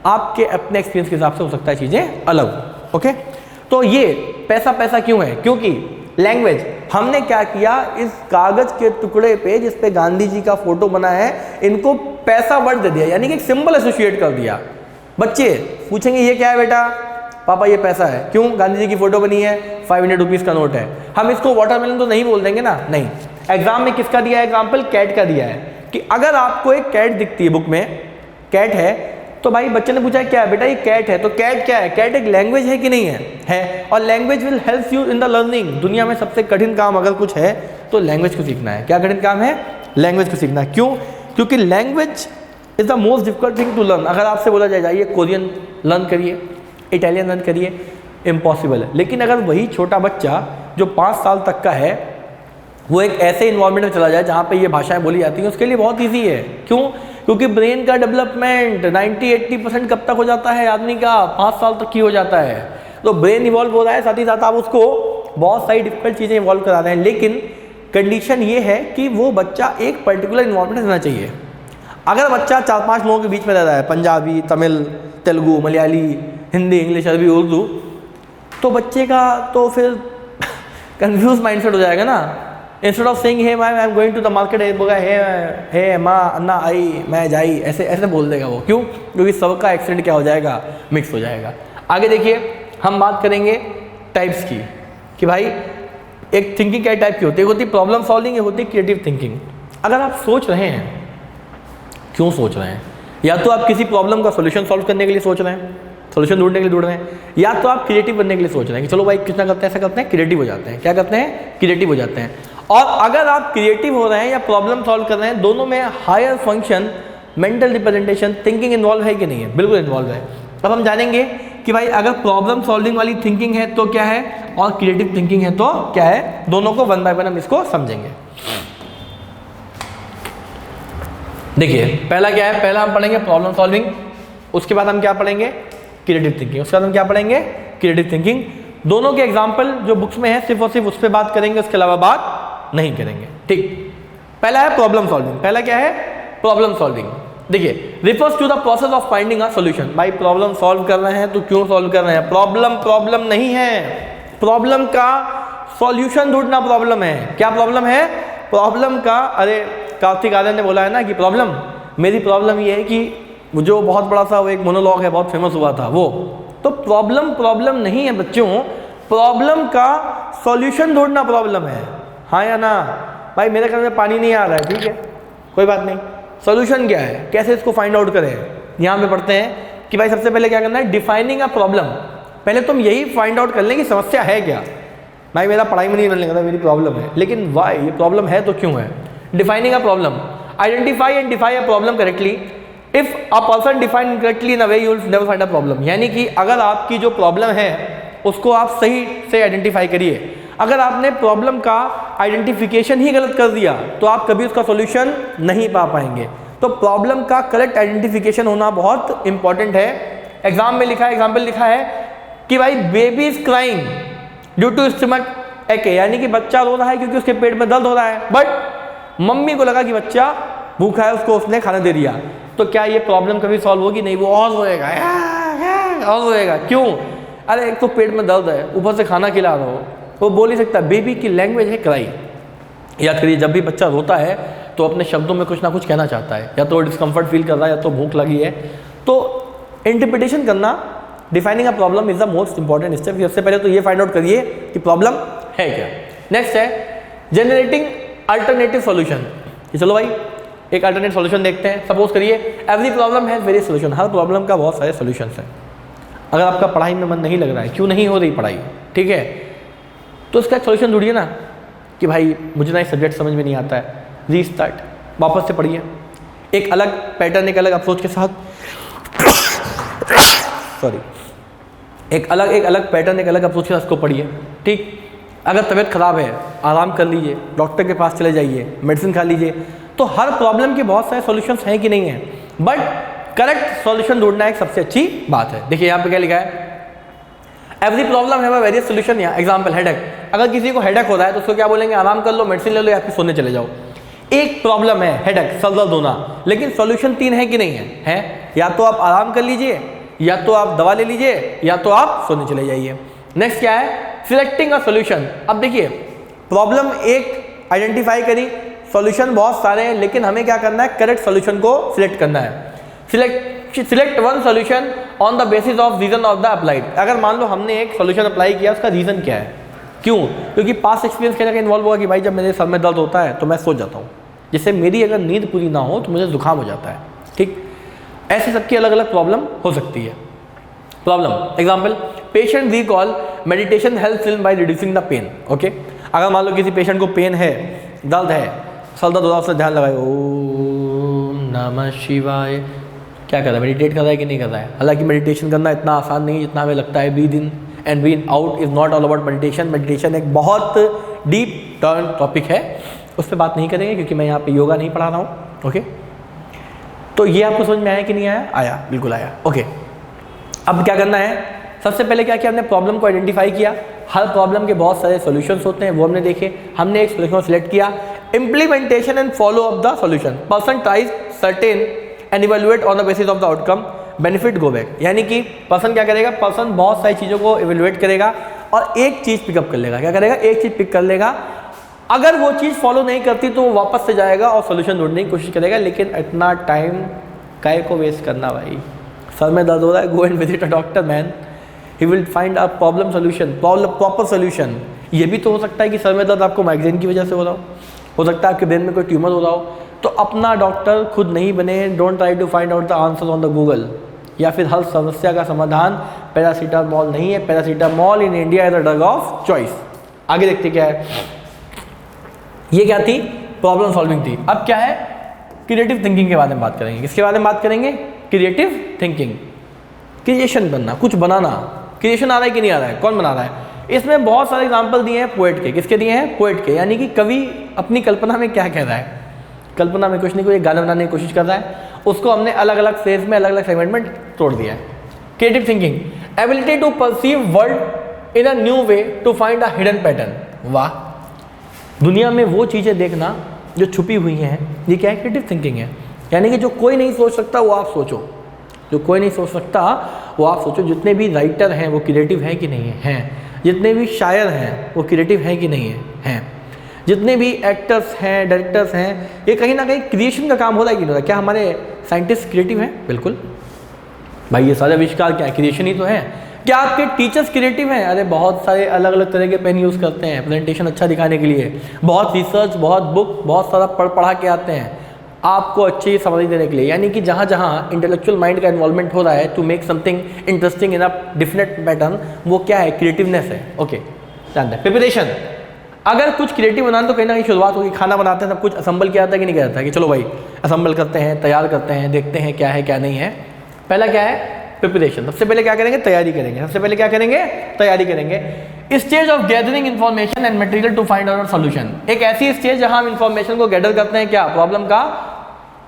आपके अपने एक्सपीरियंस के हिसाब से हो सकता है चीज़ें अलग। ओके, तो ये पैसा पैसा क्यों है? क्योंकि लैंग्वेज, हमने क्या किया, इस कागज के टुकड़े पे जिस पे गांधी जी का फोटो बना है इनको पैसा वर्ड दे दिया, यानी कि एक सिंबल एसोसिएट कर दिया। बच्चे पूछेंगे ये क्या है बेटा? पापा ये पैसा है। क्यों? गांधी जी की फोटो बनी है, 500 रुपीज़ का नोट है। हम इसको वाटरमेलन तो नहीं बोल देंगे ना, नहीं। एग्जाम में किसका दिया है एग्जाम्पल? कैट का दिया है कि अगर आपको एक कैट दिखती है, बुक में कैट है, तो भाई बच्चे ने पूछा है क्या है बेटा? ये कैट है। तो कैट क्या है? कैट एक लैंग्वेज है कि नहीं है? है। और language will help you in the learning. दुनिया में सबसे कठिन काम अगर कुछ है तो लैंग्वेज को सीखना है। क्या कठिन काम है? लैंग्वेज को सीखना। क्यों? क्योंकि language is the most difficult thing to learn. अगर आपसे बोला जाए जाइए कोरियन लर्न करिए, इटालियन लर्न करिए, इम्पॉसिबल है। लेकिन अगर वही छोटा बच्चा जो 5 साल तक का है वो एक ऐसे इन्वायरमेंट में चला जाए जहाँ पे ये भाषाएं बोली जाती हैं, उसके लिए बहुत ईजी है। क्यों? क्योंकि ब्रेन का डेवलपमेंट 90-80% कब तक हो जाता है आदमी का? 5 साल तक ही हो जाता है। तो ब्रेन इवॉल्व हो रहा है, साथ ही साथ आप उसको बहुत सारी डिफिकल्ट चीज़ें इवॉल्व करा रहे हैं। लेकिन कंडीशन ये है कि वो बच्चा एक पर्टिकुलर इन्वायरमेंट में रहना चाहिए। अगर बच्चा 4-5 लोगों के बीच में रह रहा है, पंजाबी, तमिल, तेलुगु, मलयाली, हिंदी, इंग्लिश, अरबी, उर्दू, तो बच्चे का तो फिर कन्फ्यूज माइंडसेट हो जाएगा ना। इंस्टेड ऑफ सेइंग हे माई I am going to the market, बोला हे माँ अन्ना आई मैं जाई, ऐसे ऐसे बोल देगा वो। क्यों? क्योंकि सबका एक्सेंट क्या हो जाएगा? मिक्स हो जाएगा। आगे देखिए, हम बात करेंगे टाइप्स की कि भाई एक थिंकिंग क्या टाइप की होती है? एक होती है प्रॉब्लम सॉल्विंग, एक होती है क्रिएटिव थिंकिंग। अगर आप सोच रहे हैं, क्यों सोच रहे हैं? या तो आप किसी प्रॉब्लम का सोल्यूशन सॉल्व करने के लिए सोच रहे हैं, सोल्यूशन ढूंढने के लिए ढूंढ रहे हैं, या तो आप क्रिएटिव बनने के लिए सोच रहे हैं कि चलो भाई कितना करते हैं, ऐसा करते हैं, क्रिएटिव हो जाते हैं। क्या करते हैं? क्रिएटिव हो जाते हैं। और अगर आप क्रिएटिव हो रहे हैं या प्रॉब्लम सॉल्व कर रहे हैं, दोनों में higher function, mental representation, thinking involve है कि नहीं है? बिल्कुल इन्वॉल्व है। अब हम जानेंगे कि भाई अगर प्रॉब्लम सॉल्विंग वाली थिंकिंग है तो क्या है और क्रिएटिव थिंकिंग है तो क्या है। दोनों को वन बाय वन हम इसको समझेंगे। देखिए पहला क्या है? पहला हम पढ़ेंगे प्रॉब्लम सॉल्विंग, उसके बाद हम क्या पढ़ेंगे? क्रिएटिव थिंकिंग, उसके बाद हम क्या पढ़ेंगे? Creative thinking. दोनों के एग्जाम्पल जो बुक्स में है सिर्फ और सिर्फ उस पर बात करेंगे, उसके अलावा बात नहीं करेंगे। ठीक, पहला है प्रॉब्लम सॉल्विंग। पहला क्या है? Problem solving. देखिए, refers to the process of finding a solution. भाई प्रॉब्लम सॉल्व कर रहे हैं तो क्यों सॉल्व कर रहे हैं? प्रॉब्लम नहीं है, प्रॉब्लम का सॉल्यूशन ढूंढना प्रॉब्लम है। क्या प्रॉब्लम है? प्रॉब्लम का, अरे कार्तिक आर्यन ने बोला है ना कि प्रॉब्लम, मेरी प्रॉब्लम ये है कि जो बहुत बड़ा सा वो एक मोनोलॉग है, बहुत फेमस हुआ था वो। तो प्रॉब्लम नहीं है बच्चों, प्रॉब्लम का सॉल्यूशन ढूंढना प्रॉब्लम है। हाँ या ना? भाई मेरे घर में पानी नहीं आ रहा है, ठीक है, कोई बात नहीं, सॉल्यूशन क्या है, कैसे इसको फाइंड आउट करें? यहाँ पे पढ़ते हैं कि भाई सबसे पहले क्या करना है? Defining a problem. पहले तुम यही फाइंड आउट कर लें कि समस्या है क्या। भाई मेरा पढ़ाई में नहीं मन लगा था, मेरी प्रॉब्लम है, लेकिन वाई, ये प्रॉब्लम है तो क्यों है? Defining a problem, identify and defy a problem correctly. If a person define correctly in a way you will never find a problem. यानी कि अगर आपकी जो प्रॉब्लम है उसको आप सही से आइडेंटिफाई करिए। अगर आपने प्रॉब्लम का आइडेंटिफिकेशन ही गलत कर दिया तो आप कभी उसका सॉल्यूशन नहीं पा पाएंगे। तो प्रॉब्लम का करेक्ट आइडेंटिफिकेशन होना बहुत इंपॉर्टेंट है। एग्जाम में लिखा है, एग्जाम्पल लिखा है कि भाई baby is crying due to stomach ache, यानी कि बच्चा रो रहा है क्योंकि उसके पेट में दर्द हो रहा है, बट मम्मी को लगा कि बच्चा भूखा है, उसको उसने खाना दे दिया। तो क्या ये प्रॉब्लम कभी सॉल्व होगी? नहीं, वो और रोएगा, और रोएगा। क्यों? अरे एक तो पेट में दर्द है, ऊपर से खाना खिला रहा हो, वो बोल ही सकता। बेबी की लैंग्वेज है क्राई। याद करिए, जब भी बच्चा रोता है तो अपने शब्दों में कुछ ना कुछ कहना चाहता है, या तो डिस्कम्फर्ट फील कर रहा है या तो भूख लगी है। तो इंटरप्रिटेशन करना, defining a problem is the most important step. सबसे पहले तो ये फाइंड आउट करिए कि प्रॉब्लम है क्या। नेक्स्ट है जनरेटिंग अल्टरनेटिव सॉल्यूशन। चलो भाई एक अल्टरनेट सॉल्यूशन देखते हैं। सपोज करिए every problem has various solution. Her problem का बहुत सारे सॉल्यूशंस हैं। अगर आपका पढ़ाई में मन नहीं लग रहा है, क्यों नहीं हो रही पढ़ाई, ठीक है, तो इसका एक सॉल्यूशन ढूंढिए ना। कि भाई मुझे ना ये सब्जेक्ट समझ में नहीं आता है, रीस्टार्ट, वापस से पढ़िए, एक अलग पैटर्न, एक अलग अप्रोच के साथ एक अलग पैटर्न, एक अलग अप्रोच के साथ उसको पढ़िए। ठीक, अगर तबीयत खराब है आराम कर लीजिए, डॉक्टर के पास चले जाइए, मेडिसिन खा लीजिए। तो हर प्रॉब्लम के बहुत सारे सॉल्यूशंस हैं कि नहीं है, बट करेक्ट सॉल्यूशन ढूंढना एक सबसे अच्छी बात है। देखिए यहाँ पे क्या लिखा है, every problem have a various solution. या एग्जांपल हेडेक, अगर किसी को हेडेक हो रहा है तो उसको क्या बोलेंगे, आराम कर लो, मेडिसिन ले लो या फिर सोने चले जाओ। एक प्रॉब्लम है हेडेक, सर दर्द होना, लेकिन सॉल्यूशन 3 है कि नहीं है? या तो आप आराम कर लीजिए, या तो आप दवा ले लीजिए, या तो आप सोने चले जाइए। नेक्स्ट क्या है, सिलेक्टिंग अ सॉल्यूशन। अब देखिए प्रॉब्लम एक आइडेंटिफाई करी, सॉल्यूशन बहुत सारे हैं, लेकिन हमें क्या करना है, करेक्ट सॉल्यूशन को सिलेक्ट करना है। Select one solution on the basis of reason of the applied. अगर मान लो हमने एक सॉल्यूशन अप्लाई किया, उसका रीजन क्या है, क्यों? क्योंकि पास्ट एक्सपीरियंस कहने का इन्वॉल्व हुआ कि भाई जब मेरे सर में दर्द होता है तो मैं सो जाता हूँ, जिससे मेरी अगर नींद पूरी ना हो तो मुझे जुकाम हो जाता है। ठीक, ऐसे सबकी अलग अलग प्रॉब्लम हो सकती है। Problem example, patient recall meditation helps him by reducing the pain. Okay, अगर मान लो किसी पेशेंट को पेन है, दर्द है, सर दर्द हो रहा है, उससे ध्यान लगाए, ओम नमः शिवाय, क्या कर रहा है, मेडिटेट कर रहा है कि नहीं कर रहा है? हालांकि मेडिटेशन करना इतना आसान नहीं जितना हमें लगता है। Breathe in and breathe out is not all about meditation. Meditation एक बहुत डीप टर्न टॉपिक है, उस पर बात नहीं करेंगे क्योंकि मैं यहाँ पे योगा नहीं पढ़ा रहा हूँ। ओके, तो ये आपको समझ में आया कि नहीं आया? आया, बिल्कुल आया। ओके, अब क्या करना है, सबसे पहले क्या किया, हमने प्रॉब्लम को आइडेंटिफाई किया। हर प्रॉब्लम के बहुत सारे सॉल्यूशंस होते हैं, वो हमने देखे। हमने एक सॉल्यूशन सिलेक्ट किया। Implementation and follow up the solution, person tries certain and evaluate on the basis of the outcome, benefit go back. यानी कि पर्सन क्या करेगा, पर्सन बहुत सारी चीज़ों को इवेल्युएट करेगा और एक चीज़ पिकअप कर लेगा। क्या करेगा, एक चीज़ पिक कर लेगा। अगर वो चीज़ फॉलो नहीं करती तो वो वापस से जाएगा और सॉल्यूशन ढूंढने की कोशिश करेगा। लेकिन इतना टाइम काहे को वेस्ट करना भाई, सर में दर्द हो रहा है, go and visit a doctor man, he will find a problem solution, proper solution. ये भी तो हो सकता है कि सर में दर्द आपको माइग्रेन की वजह से हो रहा हो सकता है आपके ब्रेन में कोई ट्यूमर हो रहा हो। तो अपना डॉक्टर खुद नहीं बने, don't try to find out the answer on the Google, या फिर हर समस्या का समाधान पैरासीटामोल नहीं है। Paracetamol in India is the drug of choice. आगे देखते क्या है, ये क्या थी, प्रॉब्लम सॉल्विंग थी। अब क्या है, क्रिएटिव थिंकिंग के बारे में बात करेंगे। किसके बारे में बात करेंगे, क्रिएटिव थिंकिंग, क्रिएशन करना, कुछ बनाना। क्रिएशन आ रहा है कि नहीं आ रहा है, कौन बना रहा है? इसमें बहुत सारे एग्जाम्पल दिए हैं पोएट के। किसके दिए हैं, पोएट के, यानी कि कवि अपनी कल्पना में क्या कह रहा है, कल्पना में कुछ नहीं, कोई गाना बनाने की कोशिश कर रहा है, उसको हमने अलग अलग फेज में, अलग अलग सेगमेंट में तोड़ दिया है। Creative thinking, ability to perceive world in a new way to find a hidden pattern. वाह, दुनिया में वो चीज़ें देखना जो छुपी हुई हैं, ये क्या है, क्रिएटिव थिंकिंग है। यानी कि जो कोई नहीं सोच सकता वो आप सोचो, जो कोई नहीं सोच सकता वो आप सोचो। जितने भी राइटर हैं वो क्रिएटिव हैं कि नहीं हैं? जितने भी शायर हैं वो क्रिएटिव हैं कि नहीं हैं? जितने भी एक्टर्स हैं, डायरेक्टर्स हैं, ये कहीं ना कहीं क्रिएशन का काम हो रहा है कि नहीं हो रहा है? क्या हमारे साइंटिस्ट क्रिएटिव हैं? बिल्कुल भाई, ये सारे आविष्कार क्या है, क्रिएशन ही तो है। क्या आपके टीचर्स क्रिएटिव हैं? अरे बहुत सारे अलग अलग तरह के पेन यूज़ करते हैं प्रेजेंटेशन अच्छा दिखाने के लिए, बहुत रिसर्च, बहुत बुक, बहुत सारा पढ़ा के आते हैं आपको अच्छी समझ देने के लिए। यानी कि जहाँ जहाँ इंटेलेक्चुअल माइंड का इन्वॉल्वमेंट हो रहा है to make something interesting in a different pattern, वो क्या है, क्रिएटिवनेस है। ओके, जानते हैं। प्रिपरेशन, अगर कुछ क्रिएटिव बनाना तो कहीं ना कहीं शुरुआत होगी। खाना बनाते हैं सब कुछ असेंबल किया जाता है कि नहीं किया जाता है, कि चलो भाई असेंबल करते हैं, तैयार करते हैं, देखते हैं क्या है क्या नहीं है। पहला क्या है, प्रिपरेशन। सबसे पहले क्या करेंगे, तैयारी करेंगे। सबसे पहले क्या करेंगे, तैयारी करेंगे। Stage of gathering information and material to find out solution, एक ऐसी स्टेज जहां हम इन्फॉर्मेशन को गैदर करते हैं, क्या, प्रॉब्लम का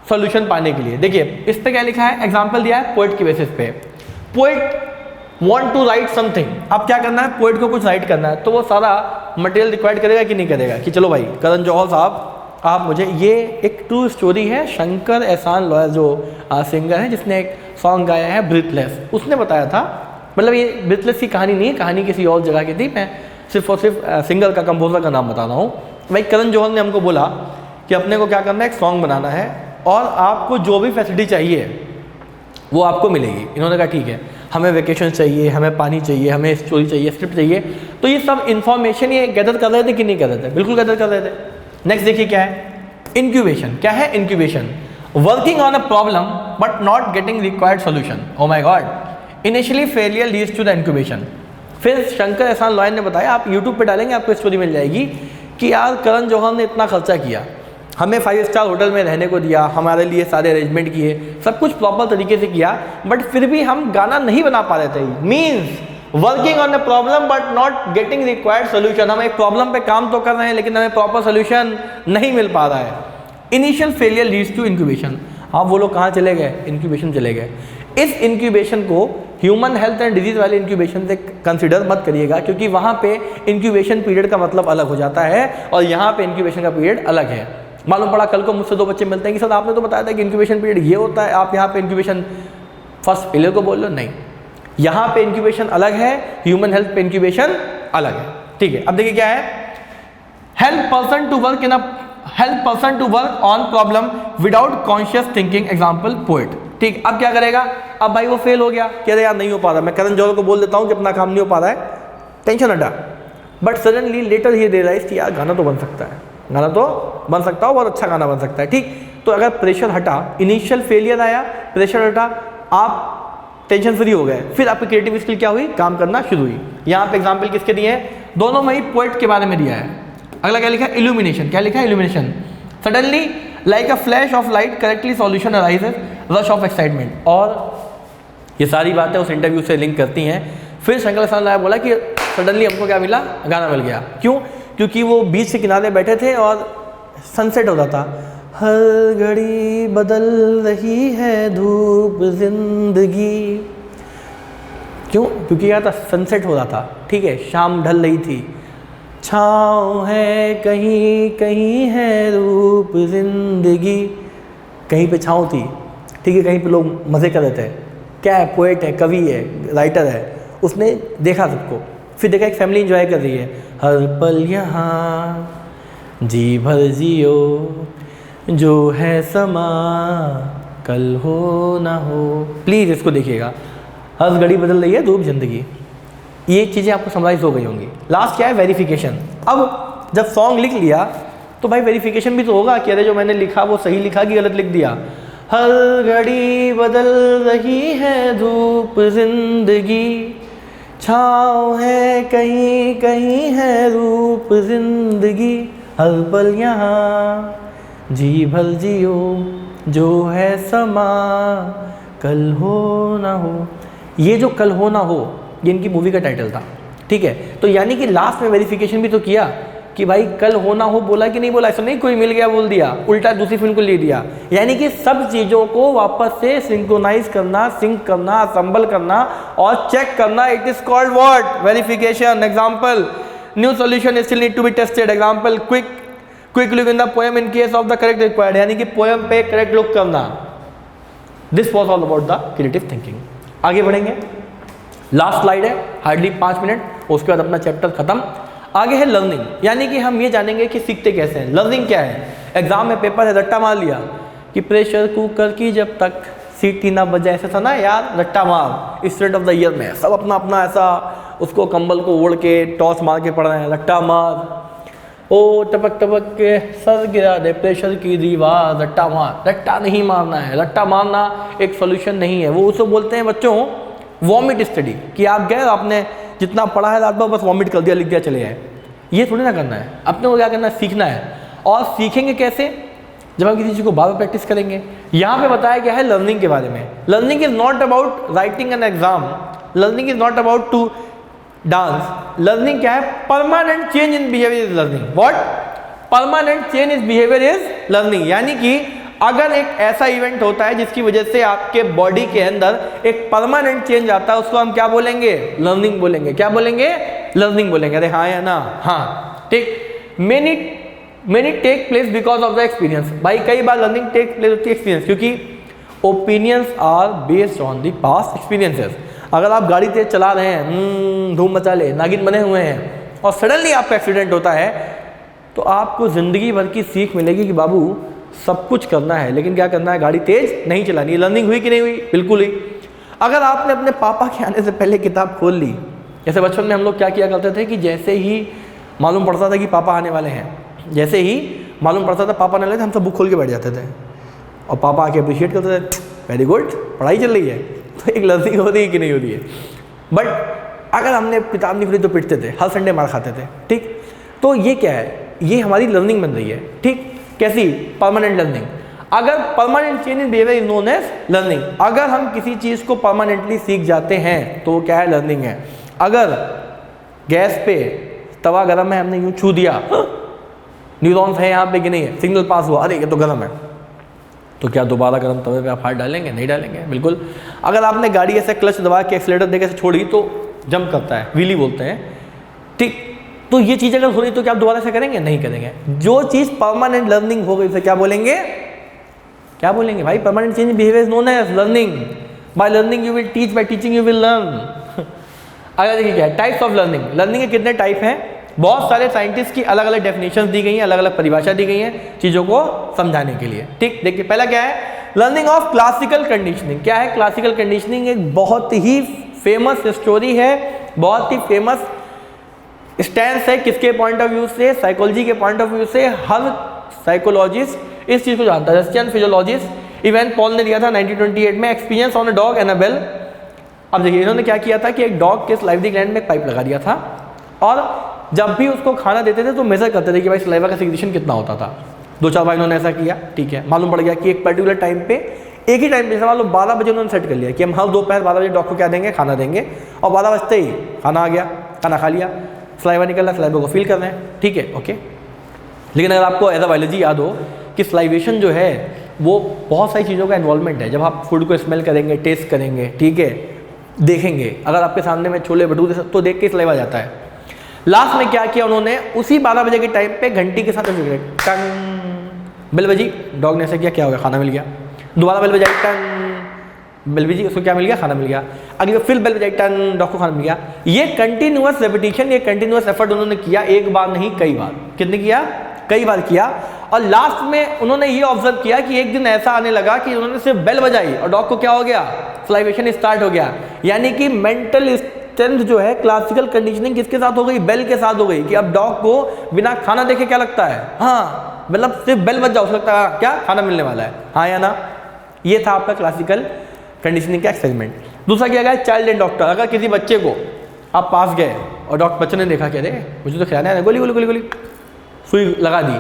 सोल्यूशन पाने के लिए। देखिए इस पे क्या लिखा है, एग्जाम्पल दिया है पोएट की बेसिस पे। Poet want to write something, अब क्या करना है, पोएट को कुछ राइट करना है, तो वो सारा मटेरियल रिक्वायर्ड करेगा कि नहीं करेगा, कि चलो भाई करण जौहर साहब आप मुझे, ये एक ट्रू स्टोरी है, शंकर एहसान लॉयर जो सिंगर है जिसने एक सॉन्ग गाया है ब्रीथलेस, उसने बताया था। मतलब ये ब्रीथलेस की कहानी नहीं है, कहानी किसी और जगह की थी, मैं सिर्फ और सिर्फ सिंगर का, कंपोजर का नाम बता रहा हूँ। भाई करण जौहर ने हमको बोला कि अपने को क्या करना है, एक सॉन्ग बनाना है और आपको जो भी फैसिलिटी चाहिए वो आपको मिलेगी। इन्होंने कहा ठीक है, हमें वेकेशन चाहिए, हमें पानी चाहिए, हमें स्टोरी चाहिए, स्क्रिप्ट चाहिए। तो ये सब इन्फॉर्मेशन ये गैदर कर रहे थे कि नहीं कर रहे थे, बिल्कुल गैदर कर रहे थे। नेक्स्ट देखिए क्या है, इंक्यूबेशन। क्या है incubation, working on a problem but not getting required solution. Oh my god, initially failure leads to the incubation. फिर शंकर एहसान लॉयर ने बताया, आप यूट्यूब पे डालेंगे आपको स्टोरी मिल जाएगी, कि यार करण जौहर ने इतना खर्चा किया, हमें 5 स्टार होटल में रहने को दिया, हमारे लिए सारे अरेंजमेंट किए, सब कुछ प्रॉपर तरीके से किया, बट फिर भी हम गाना नहीं बना पा रहे थे। Means working on a problem but not getting required solution. हम एक प्रॉब्लम पे काम तो कर रहे हैं लेकिन हमें प्रॉपर सोल्यूशन नहीं मिल पा रहा है। Initial failure leads to incubation. हाँ, वो लोग कहाँ चले गए? इंक्यूबेशन चले गए। इस इंक्यूबेशन को ह्यूमन हेल्थ एंड डिजीज वाले इंक्यूबेशन से कंसिडर मत करिएगा, क्योंकि वहाँ पे इंक्यूबेशन पीरियड का मतलब अलग हो जाता है और यहाँ पे इंक्यूबेशन का पीरियड अलग है। मालूम पड़ा कल को मुझसे 2 बच्चे मिलते हैं कि सर आपने तो बताया था कि इंक्यूबेशन पीरियड ये होता है, आप यहाँ पे इंक्यूबेशन फर्स्ट फेलियर को बोल लो। नहीं, यहाँ पे इंक्यूबेशन अलग है, ह्यूमन हेल्थ पे इंक्यूबेशन अलग है। ठीक है, अब देखिए क्या है, help person to work on problem without conscious thinking, example poet. ठीक, अब क्या करेगा? अब भाई वो फेल हो गया, कह रहे यार नहीं हो पा रहा, मैं करण जौहर को बोल देता हूँ कि अपना काम नहीं हो पा रहा है, टेंशन हटा। बट सडनली लेटर ही रियलाइज कि यार गाना तो बन सकता है, गाना तो बन सकता हो, बहुत अच्छा गाना बन सकता है। ठीक, तो अगर प्रेशर हटा, इनिशियल फेलियर आया, प्रेशर हटा, आप टेंशन फ्री हो गए, फिर आपकी क्रिएटिव स्किल क्या हुई? काम करना शुरू हुई। यहाँ पे एग्जाम्पल किसके दिए हैं? दोनों में ही पोएट के बारे में दिया है। अगला क्या लिखा है? इल्यूमिनेशन। क्या लिखा है? Illumination. Suddenly like a flash of light correctly solution arises, rush of excitement. और ये सारी बातें उस इंटरव्यू से लिंक करती हैं। फिर शंकर साहब ने बोला कि सडनली हमको क्या मिला? गाना मिल गया। क्यों? क्योंकि वो बीच के किनारे बैठे थे और सनसेट हो रहा था। हर घड़ी बदल रही है धूप जिंदगी। क्यों? क्योंकि क्या था? सनसेट हो रहा था। ठीक है, शाम ढल रही थी, छाँव है कहीं कहीं है रूप जिंदगी। कहीं पे छाँव थी, ठीक है, कहीं पे लोग मज़े कर रहे थे। क्या है? पोएट है, कवि है, राइटर है, उसने देखा सबको, फिर देखा एक फैमिली एंजॉय कर रही है। हर पल यहाँ जी भर जियो, जो है समा कल हो ना हो। प्लीज़ इसको देखिएगा, हर घड़ी बदल रही है धूप जिंदगी। ये चीज़ें आपको समराइज हो गई होंगी। लास्ट क्या है? वेरिफिकेशन। अब जब सॉन्ग लिख लिया तो भाई वेरिफिकेशन भी तो होगा कि अरे जो मैंने लिखा वो सही लिखा कि गलत लिख दिया। हर घड़ी बदल रही है धूप जिंदगी, छाँव है कहीं कहीं है रूप जिंदगी, हर पल यहाँ जी भर जियो, जो है समा कल हो ना हो। ये जो कल हो ना हो ये इनकी मूवी का टाइटल था। ठीक है, तो यानी कि लास्ट में वेरिफिकेशन भी तो किया कि भाई कल हो ना हो बोला कि नहीं बोला। ऐसा नहीं कोई मिल गया बोल दिया, उल्टा दूसरी फिल्म को ले दिया। यानी कि सब चीज़ों को वापस से सिंक्रोनाइज करना, सिंक करना, असम्बल करना और चेक करना, it is called what? Verification. Example, new solution still need to be tested. Example, quick look in the poem in case of the correct required. यानी कि पोएम पे करेक्ट लुक करना। This was all about the creative thinking. आगे बढ़ेंगे, last slide है, hardly 5 minute, उसके बाद अपना चैप्टर खत्म। आगे है लर्निंग, यानी कि हम ये जानेंगे कि सीखते कैसे हैं। लर्निंग क्या है? एग्जाम में पेपर है, रट्टा मार लिया कि प्रेशर कुकर की जब तक सीटी ना बजे, ऐसा था ना यार, रट्टा मार। स्टूडेंट ऑफ द ईयर में सब अपना अपना ऐसा उसको कंबल को ओढ़ के टॉस मार के पढ़ रहे हैं, रट्टा मार, ओ टपक टपक के सर गिरा दे प्रेशर की दीवार, रट्टा मार। रट्टा नहीं मारना है, रट्टा मारना एक सोल्यूशन नहीं है। वो उसे बोलते हैं बच्चों वॉमिट स्टडी, कि आप गए आपने जितना पढ़ा है रात भर बस वॉमिट कर दिया, लिख दिया, चले आए। ये थोड़ी ना करना है, अपने को क्या करना है? सीखना है। और सीखेंगे कैसे? जब हम किसी चीज़ को बार बार प्रैक्टिस करेंगे। यहाँ पे बताया गया है लर्निंग के बारे में। Learning is not about writing an exam, learning is not about to dance. Learning क्या है? Permanent change in behaviour is learning. What? Permanent change in behaviour is learning. यानी कि अगर एक ऐसा इवेंट होता है जिसकी वजह से आपके बॉडी के अंदर एक परमानेंट चेंज आता है, उसको हम क्या बोलेंगे? लर्निंग बोलेंगे। क्या बोलेंगे? लर्निंग बोलेंगे। अरे हाँ या ना? हाँ, ठीक। Many take place because of the experience. भाई कई बार लर्निंग टेक प्लेस होती है एक्सपीरियंस, क्योंकि opinions are based on the past experiences. अगर आप गाड़ी तेज चला रहे हैं, धूम मचा ले, नागिन बने हुए हैं, और सडनली आपका एक्सीडेंट होता है, तो आपको ज़िंदगी भर की सीख मिलेगी कि बाबू सब कुछ करना है, लेकिन क्या करना है? गाड़ी तेज नहीं चलानी। लर्निंग हुई कि नहीं हुई? बिल्कुल हुई। अगर आपने अपने पापा के आने से पहले किताब खोल ली, जैसे बचपन में हम लोग क्या किया करते थे कि जैसे ही मालूम पड़ता था कि पापा आने वाले हैं, जैसे ही मालूम पड़ता था पापा आने वाले थे, हम सब बुक खोल के बैठ जाते थे और पापा आके अप्रिशिएट करते थे, वेरी गुड, पढ़ाई चल रही है। तो एक लर्निंग हो रही है कि नहीं हो रही है? बट अगर हमने किताब नहीं खोली तो पिटते थे, हर संडे मार खाते थे। ठीक, तो ये क्या है? ये हमारी लर्निंग बन रही है। ठीक, कैसी? Permanent learning. अगर permanent change in behaviour is known as learning. अगर हम किसी चीज़ को परमानेंटली सीख जाते हैं तो वो क्या है? लर्निंग है। अगर गैस पे तवा गर्म है, हमने यूँ छू दिया, न्यूरॉन्स है यहाँ पे कि नहीं है, सिग्नल पास हुआ, अरे ये तो गर्म है, तो क्या दोबारा गर्म तवे पे आप हाथ डालेंगे? नहीं डालेंगे, बिल्कुल। अगर आपने गाड़ी ऐसे क्लच दबा के एक्सीलेटर देके ऐसे छोड़ी तो जंप करता है, व्हीली बोलते हैं। ठीक, तो ये चीज़ अगर हो रही तो क्या आप दोबारा से करेंगे? नहीं करेंगे। जो चीज़ परमानेंट लर्निंग हो गई उसे क्या बोलेंगे? क्या बोलेंगे भाई? Permanent change behaviour is known as learning. By learning you will teach, by teaching you will learn. अगर देखिए क्या है, टाइप्स ऑफ लर्निंग। लर्निंग के कितने टाइप हैं? बहुत सारे साइंटिस्ट की अलग अलग डेफिनेशन दी गई हैं, अलग अलग परिभाषा दी गई है चीज़ों को समझाने के लिए। ठीक, देखिए पहला क्या है? Learning of classical conditioning. क्या है क्लासिकल कंडीशनिंग? एक बहुत ही फेमस स्टोरी है, बहुत ही फेमस स्टैंस है। किसके पॉइंट ऑफ व्यू से? साइकोलॉजी के पॉइंट ऑफ व्यू से। हर साइकोलॉजिस्ट इस चीज़ को जानता है। रशियन फिजियोलॉजिस्ट इवन पॉल ने दिया था 1928 में, experience on a dog Annabel. अब देखिए इन्होंने क्या किया था कि एक डॉग के स्लाइवरी ग्लैंड में एक पाइप लगा दिया था और जब भी उसको खाना देते थे तो मेजर करते थे कि भाई सलाइवा का सिक्रीशन कितना होता था। 2-4 बार इन्होंने ऐसा किया। ठीक है, मालूम पड़ गया कि एक पर्टिकुलर टाइम पे, एक ही टाइम पे, जैसे मान लो 12 बजे उन्होंने सेट कर लिया कि हम हर दोपहर 12 बजे डॉग को क्या देंगे? खाना देंगे। और 12 बजते ही खाना आ गया, खाना खा लिया, सलाइवा निकल रहा, सलाइवा को फील कर रहे हैं। ठीक है, ओके। लेकिन अगर आपको एज अ बायोलॉजी याद हो कि सलाइवेशन जो है वो बहुत सारी चीज़ों का इन्वॉल्वमेंट है। जब आप फूड को स्मेल करेंगे, टेस्ट करेंगे, ठीक है, देखेंगे, अगर आपके सामने में छोले भटूरे तो देख के सलाइवा जाता है। लास्ट में क्या किया उन्होंने? उसी 12 बजे के टाइम पे घंटी के साथ टंग, बेल बजी, डॉग ने ऐसा किया, क्या हो गया? खाना मिल गया। दोबारा बेल बजाई, टंग, बेल बजी, उसको क्या मिल गया? खाना मिल गया। अगली फिर बेल बजाई, टंग, डॉग को खाना मिल गया। ये कंटिन्यूअस रेपिटेशन, ये कंटिन्यूअस एफर्ट उन्होंने किया, एक बार नहीं कई बार। कितने किया? कई बार किया। और लास्ट में उन्होंने ये ऑब्जर्व किया कि एक दिन ऐसा आने लगा कि उन्होंने सिर्फ बेल बजाई और डॉग को क्या हो गया? सलाइवेशन स्टार्ट हो गया। यानी कि मेंटल स्ट्रेंथ जो है क्लासिकल कंडीशनिंग किसके साथ हो गई? बेल के साथ हो गई कि अब डॉग को बिना खाना देखे क्या लगता है? हाँ, मतलब सिर्फ बेल बज जाओ उसको लगता है क्या? खाना मिलने वाला है। हाँ या ना? ये था आपका क्लासिकल कंडीशनिंग का एक्सपेरिमेंट। दूसरा क्या गया? Child and doctor. अगर किसी बच्चे को आप पास गए और बच्चे ने देखा कि अरे मुझे तो खिलाना है, गोली गोली गोली गोली, सुई लगा दी,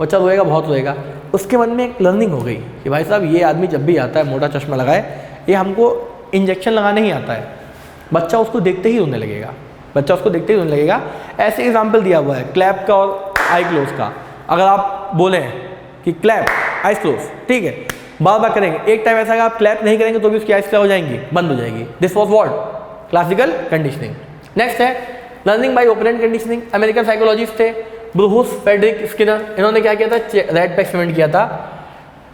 बच्चा रोएगा, बहुत रोएगा। उसके मन में एक लर्निंग हो गई कि भाई साहब ये आदमी जब भी आता है मोटा चश्मा लगाए, ये हमको इंजेक्शन लगाने ही आता है। बच्चा उसको देखते ही रोने लगेगा, बच्चा उसको देखते ही रोने लगेगा। ऐसे एग्जाम्पल दिया हुआ है क्लैप का और आई क्लोज का। अगर आप बोलें कि क्लैप, आइज क्लोज, ठीक है, बार बार करेंगे, एक टाइम ऐसा आप क्लैप नहीं करेंगे तो भी उसकी आइज क्या हो जाएंगी? बंद हो जाएगी। This was what? Classical conditioning. Next है learning by operant conditioning. American psychologist थे ब्रूस फेडरिक स्किनर। इन्होंने क्या किया था? रेट पे एक्सपेरिमेंट किया था।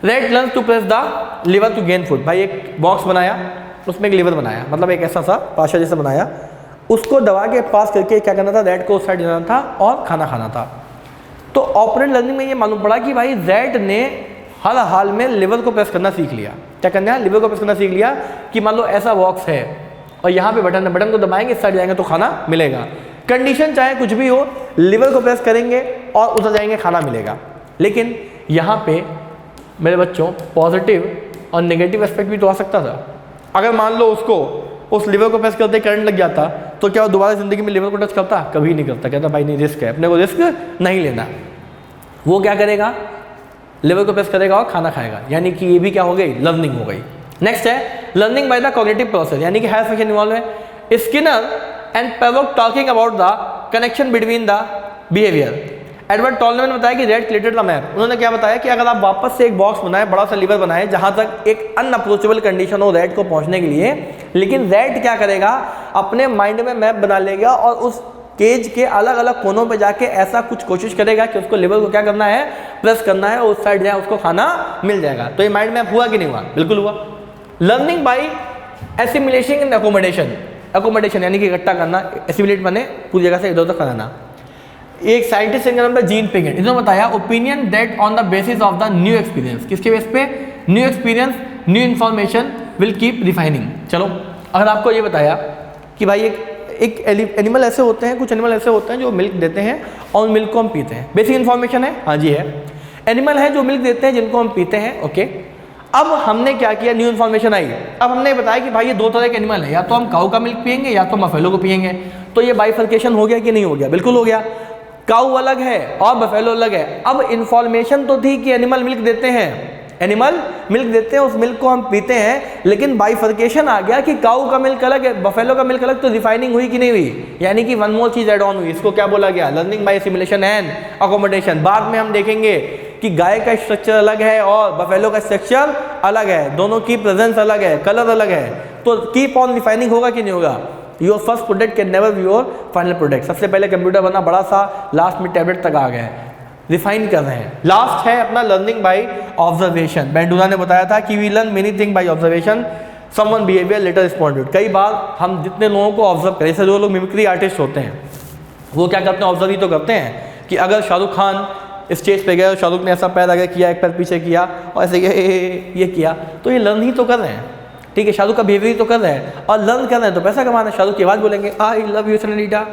Rat learn to press the lever to gain food. भाई एक बॉक्स बनाया, उसमें एक लिवर बनाया, मतलब एक ऐसा सा पाशा जैसा बनाया, उसको दबा के पास करके क्या करना था? रेट को उस साइड जाना था और खाना खाना था। तो ऑपरेंट लर्निंग में ये मालूम पड़ा कि भाई रेट ने हर हाल में लिवर को प्रेस करना सीख लिया। क्या करना है? लिवर को प्रेस करना सीख लिया कि मान लो ऐसा बॉक्स है और यहाँ पे बटन है, बटन को दबाएंगे, इस साइड जाएंगे तो खाना मिलेगा। कंडीशन चाहे कुछ भी हो, लिवर को प्रेस करेंगे और उधर जाएंगे, खाना मिलेगा। लेकिन यहाँ पे मेरे बच्चों पॉजिटिव और नेगेटिव एस्पेक्ट भी तो आ सकता था। अगर मान लो उसको उस लिवर को प्रेस करते करंट लग जाता तो क्या वो दोबारा ज़िंदगी में लिवर को टच करता? कभी नहीं करता। कहता भाई नहीं, रिस्क है, अपने को रिस्क नहीं लेना। वो क्या करेगा? लिवर को प्रेस करेगा और खाना खाएगा। यानी कि ये भी क्या हो गई? लर्निंग हो गई। नेक्स्ट है learning by the cognitive process, यानी कि हायर फंक्शन इन्वॉल्व है। Skinner and Pavlov talking about the connection between the behaviour. Edward Tolman ने बताया कि रेट क्रिएटेड द मैप। उन्होंने क्या बताया कि अगर आप वापस से एक बॉक्स बनाए, बड़ा सा लीवर बनाए, जहां तक एक अनअप्रोचेबल कंडीशन हो रेट को पहुंचने के लिए, लेकिन रेट क्या करेगा? अपने माइंड में मैप बना लेगा और उस केज के अलग अलग कोनों पे जाके ऐसा कुछ कोशिश करेगा कि उसको लिवर को क्या करना है? प्रेस करना है और उस साइड जाए, उसको खाना मिल जाएगा। तो ये माइंड मैप हुआ कि नहीं हुआ? बिल्कुल हुआ। Learning by assimilation and accommodation. Accommodation यानी कि इकट्ठा करना, एसिमिलेट माने पूरी जगह से इधर उधर कराना। एक साइंटिस्ट का नाम था जीन पिगेट। इन्होंने बताया opinion that on the basis of the new experience. किसके बेस पे? New experience, new information will keep refining. चलो, अगर आपको ये बताया कि भाई एक एनिमल ऐसे होते हैं, कुछ एनिमल ऐसे होते हैं जो मिल्क देते हैं और मिल्क को हम पीते हैं, बेसिक इन्फॉर्मेशन है, हाँ जी है। एनिमल है जो मिल्क देते हैं जिनको हम पीते हैं, ओके। अब हमने क्या किया? न्यू इन्फॉर्मेशन आई। अब हमने बताया कि भाई ये दो तरह के एनिमल है, या तो हम काऊ का मिल्क पियेंगे या तो हम बफेलो को पियेंगे। तो ये बाइफर्केशन हो गया कि नहीं हो गया? बिल्कुल हो गया। काऊ अलग है और बफेलो अलग है। अब इन्फॉर्मेशन तो थी कि एनिमल मिल्क देते हैं, एनिमल मिल्क देते हैं, उस मिल्क को हम पीते हैं, लेकिन बाइफर्केशन आ गया कि काऊ का मिल्क अलग है, बफेलो का मिल्क अलग। तो रिफाइनिंग हुई कि नहीं हुई, यानी कि वन मोर चीज एड ऑन हुई। इसको क्या बोला गया, learning by simulation and accommodation. बाद में हम देखेंगे कि गाय का स्ट्रक्चर अलग है और बफेलो का स्ट्रक्चर अलग है, दोनों की प्रेजेंस अलग है, कलर अलग है। तो कीप ऑन रिफाइनिंग होगा कि नहीं होगा। Your first product can never be your final product. सबसे पहले कंप्यूटर बना बड़ा सा, लास्ट में टैबलेट तक आ गए, रिफाइन कर रहे हैं। लास्ट है अपना लर्निंग बाय ऑब्जर्वेशन। बैंडुला ने बताया था कि we learn many thing by observation, someone behaviour later responded. कई बार हम जितने लोगों को ऑब्जर्व करें, जैसे जो लोग मिमिक्री आर्टिस्ट होते हैं वो क्या करते हैं, ऑब्जर्व ही तो करते हैं कि अगर शाहरुख खान स्टेज पे गए, शाहरुख ने ऐसा पैर आगे किया, एक पैर पीछे किया और ऐसे ये किया, तो ये लर्न ही तो कर रहे हैं। ठीक है, शाहरुख का बिहेवियर ही तो कर रहे हैं और लर्न कर रहे हैं तो पैसा कमाना है। शाहरुख की आवाज़ बोलेंगे आई लव यू सनीटा,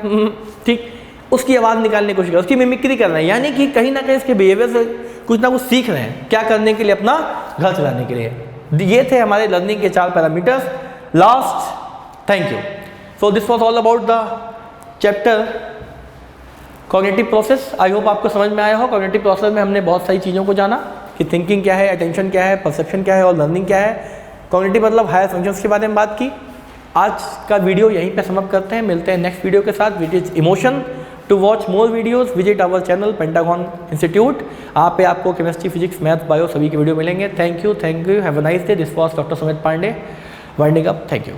ठीक, उसकी आवाज़ निकालने की कोशिश कर, उसकी मिमिक्री कर रहे हैं, यानी कि कहीं ना कहीं इसके बिहेवियर से कुछ ना कुछ सीख रहे हैं। क्या करने के लिए, अपना घर चलाने के लिए। ये थे हमारे लर्निंग के 4 parameters. Last, thank you. So this was all about the chapter cognitive process. I hope आपको समझ में आया हो। कॉग्निटिव प्रोसेस में हमने बहुत सारी चीज़ों को जाना कि थिंकिंग क्या है, अटेंशन क्या है, परसेप्शन क्या है और लर्निंग क्या है। कॉग्निटिव मतलब हायर फंक्शंस के बारे में बात की। आज का वीडियो यहीं पे समाप्त करते हैं, मिलते हैं नेक्स्ट वीडियो के साथ, which is emotion. To watch more videos visit our channel Pentagon Institute. आप पे आपको केमिस्ट्री, फिजिक्स, मैथ, बायो सभी के वीडियो मिलेंगे। Thank you, have a nice day. This was doctor Sumit Pandey winding up. Thank you.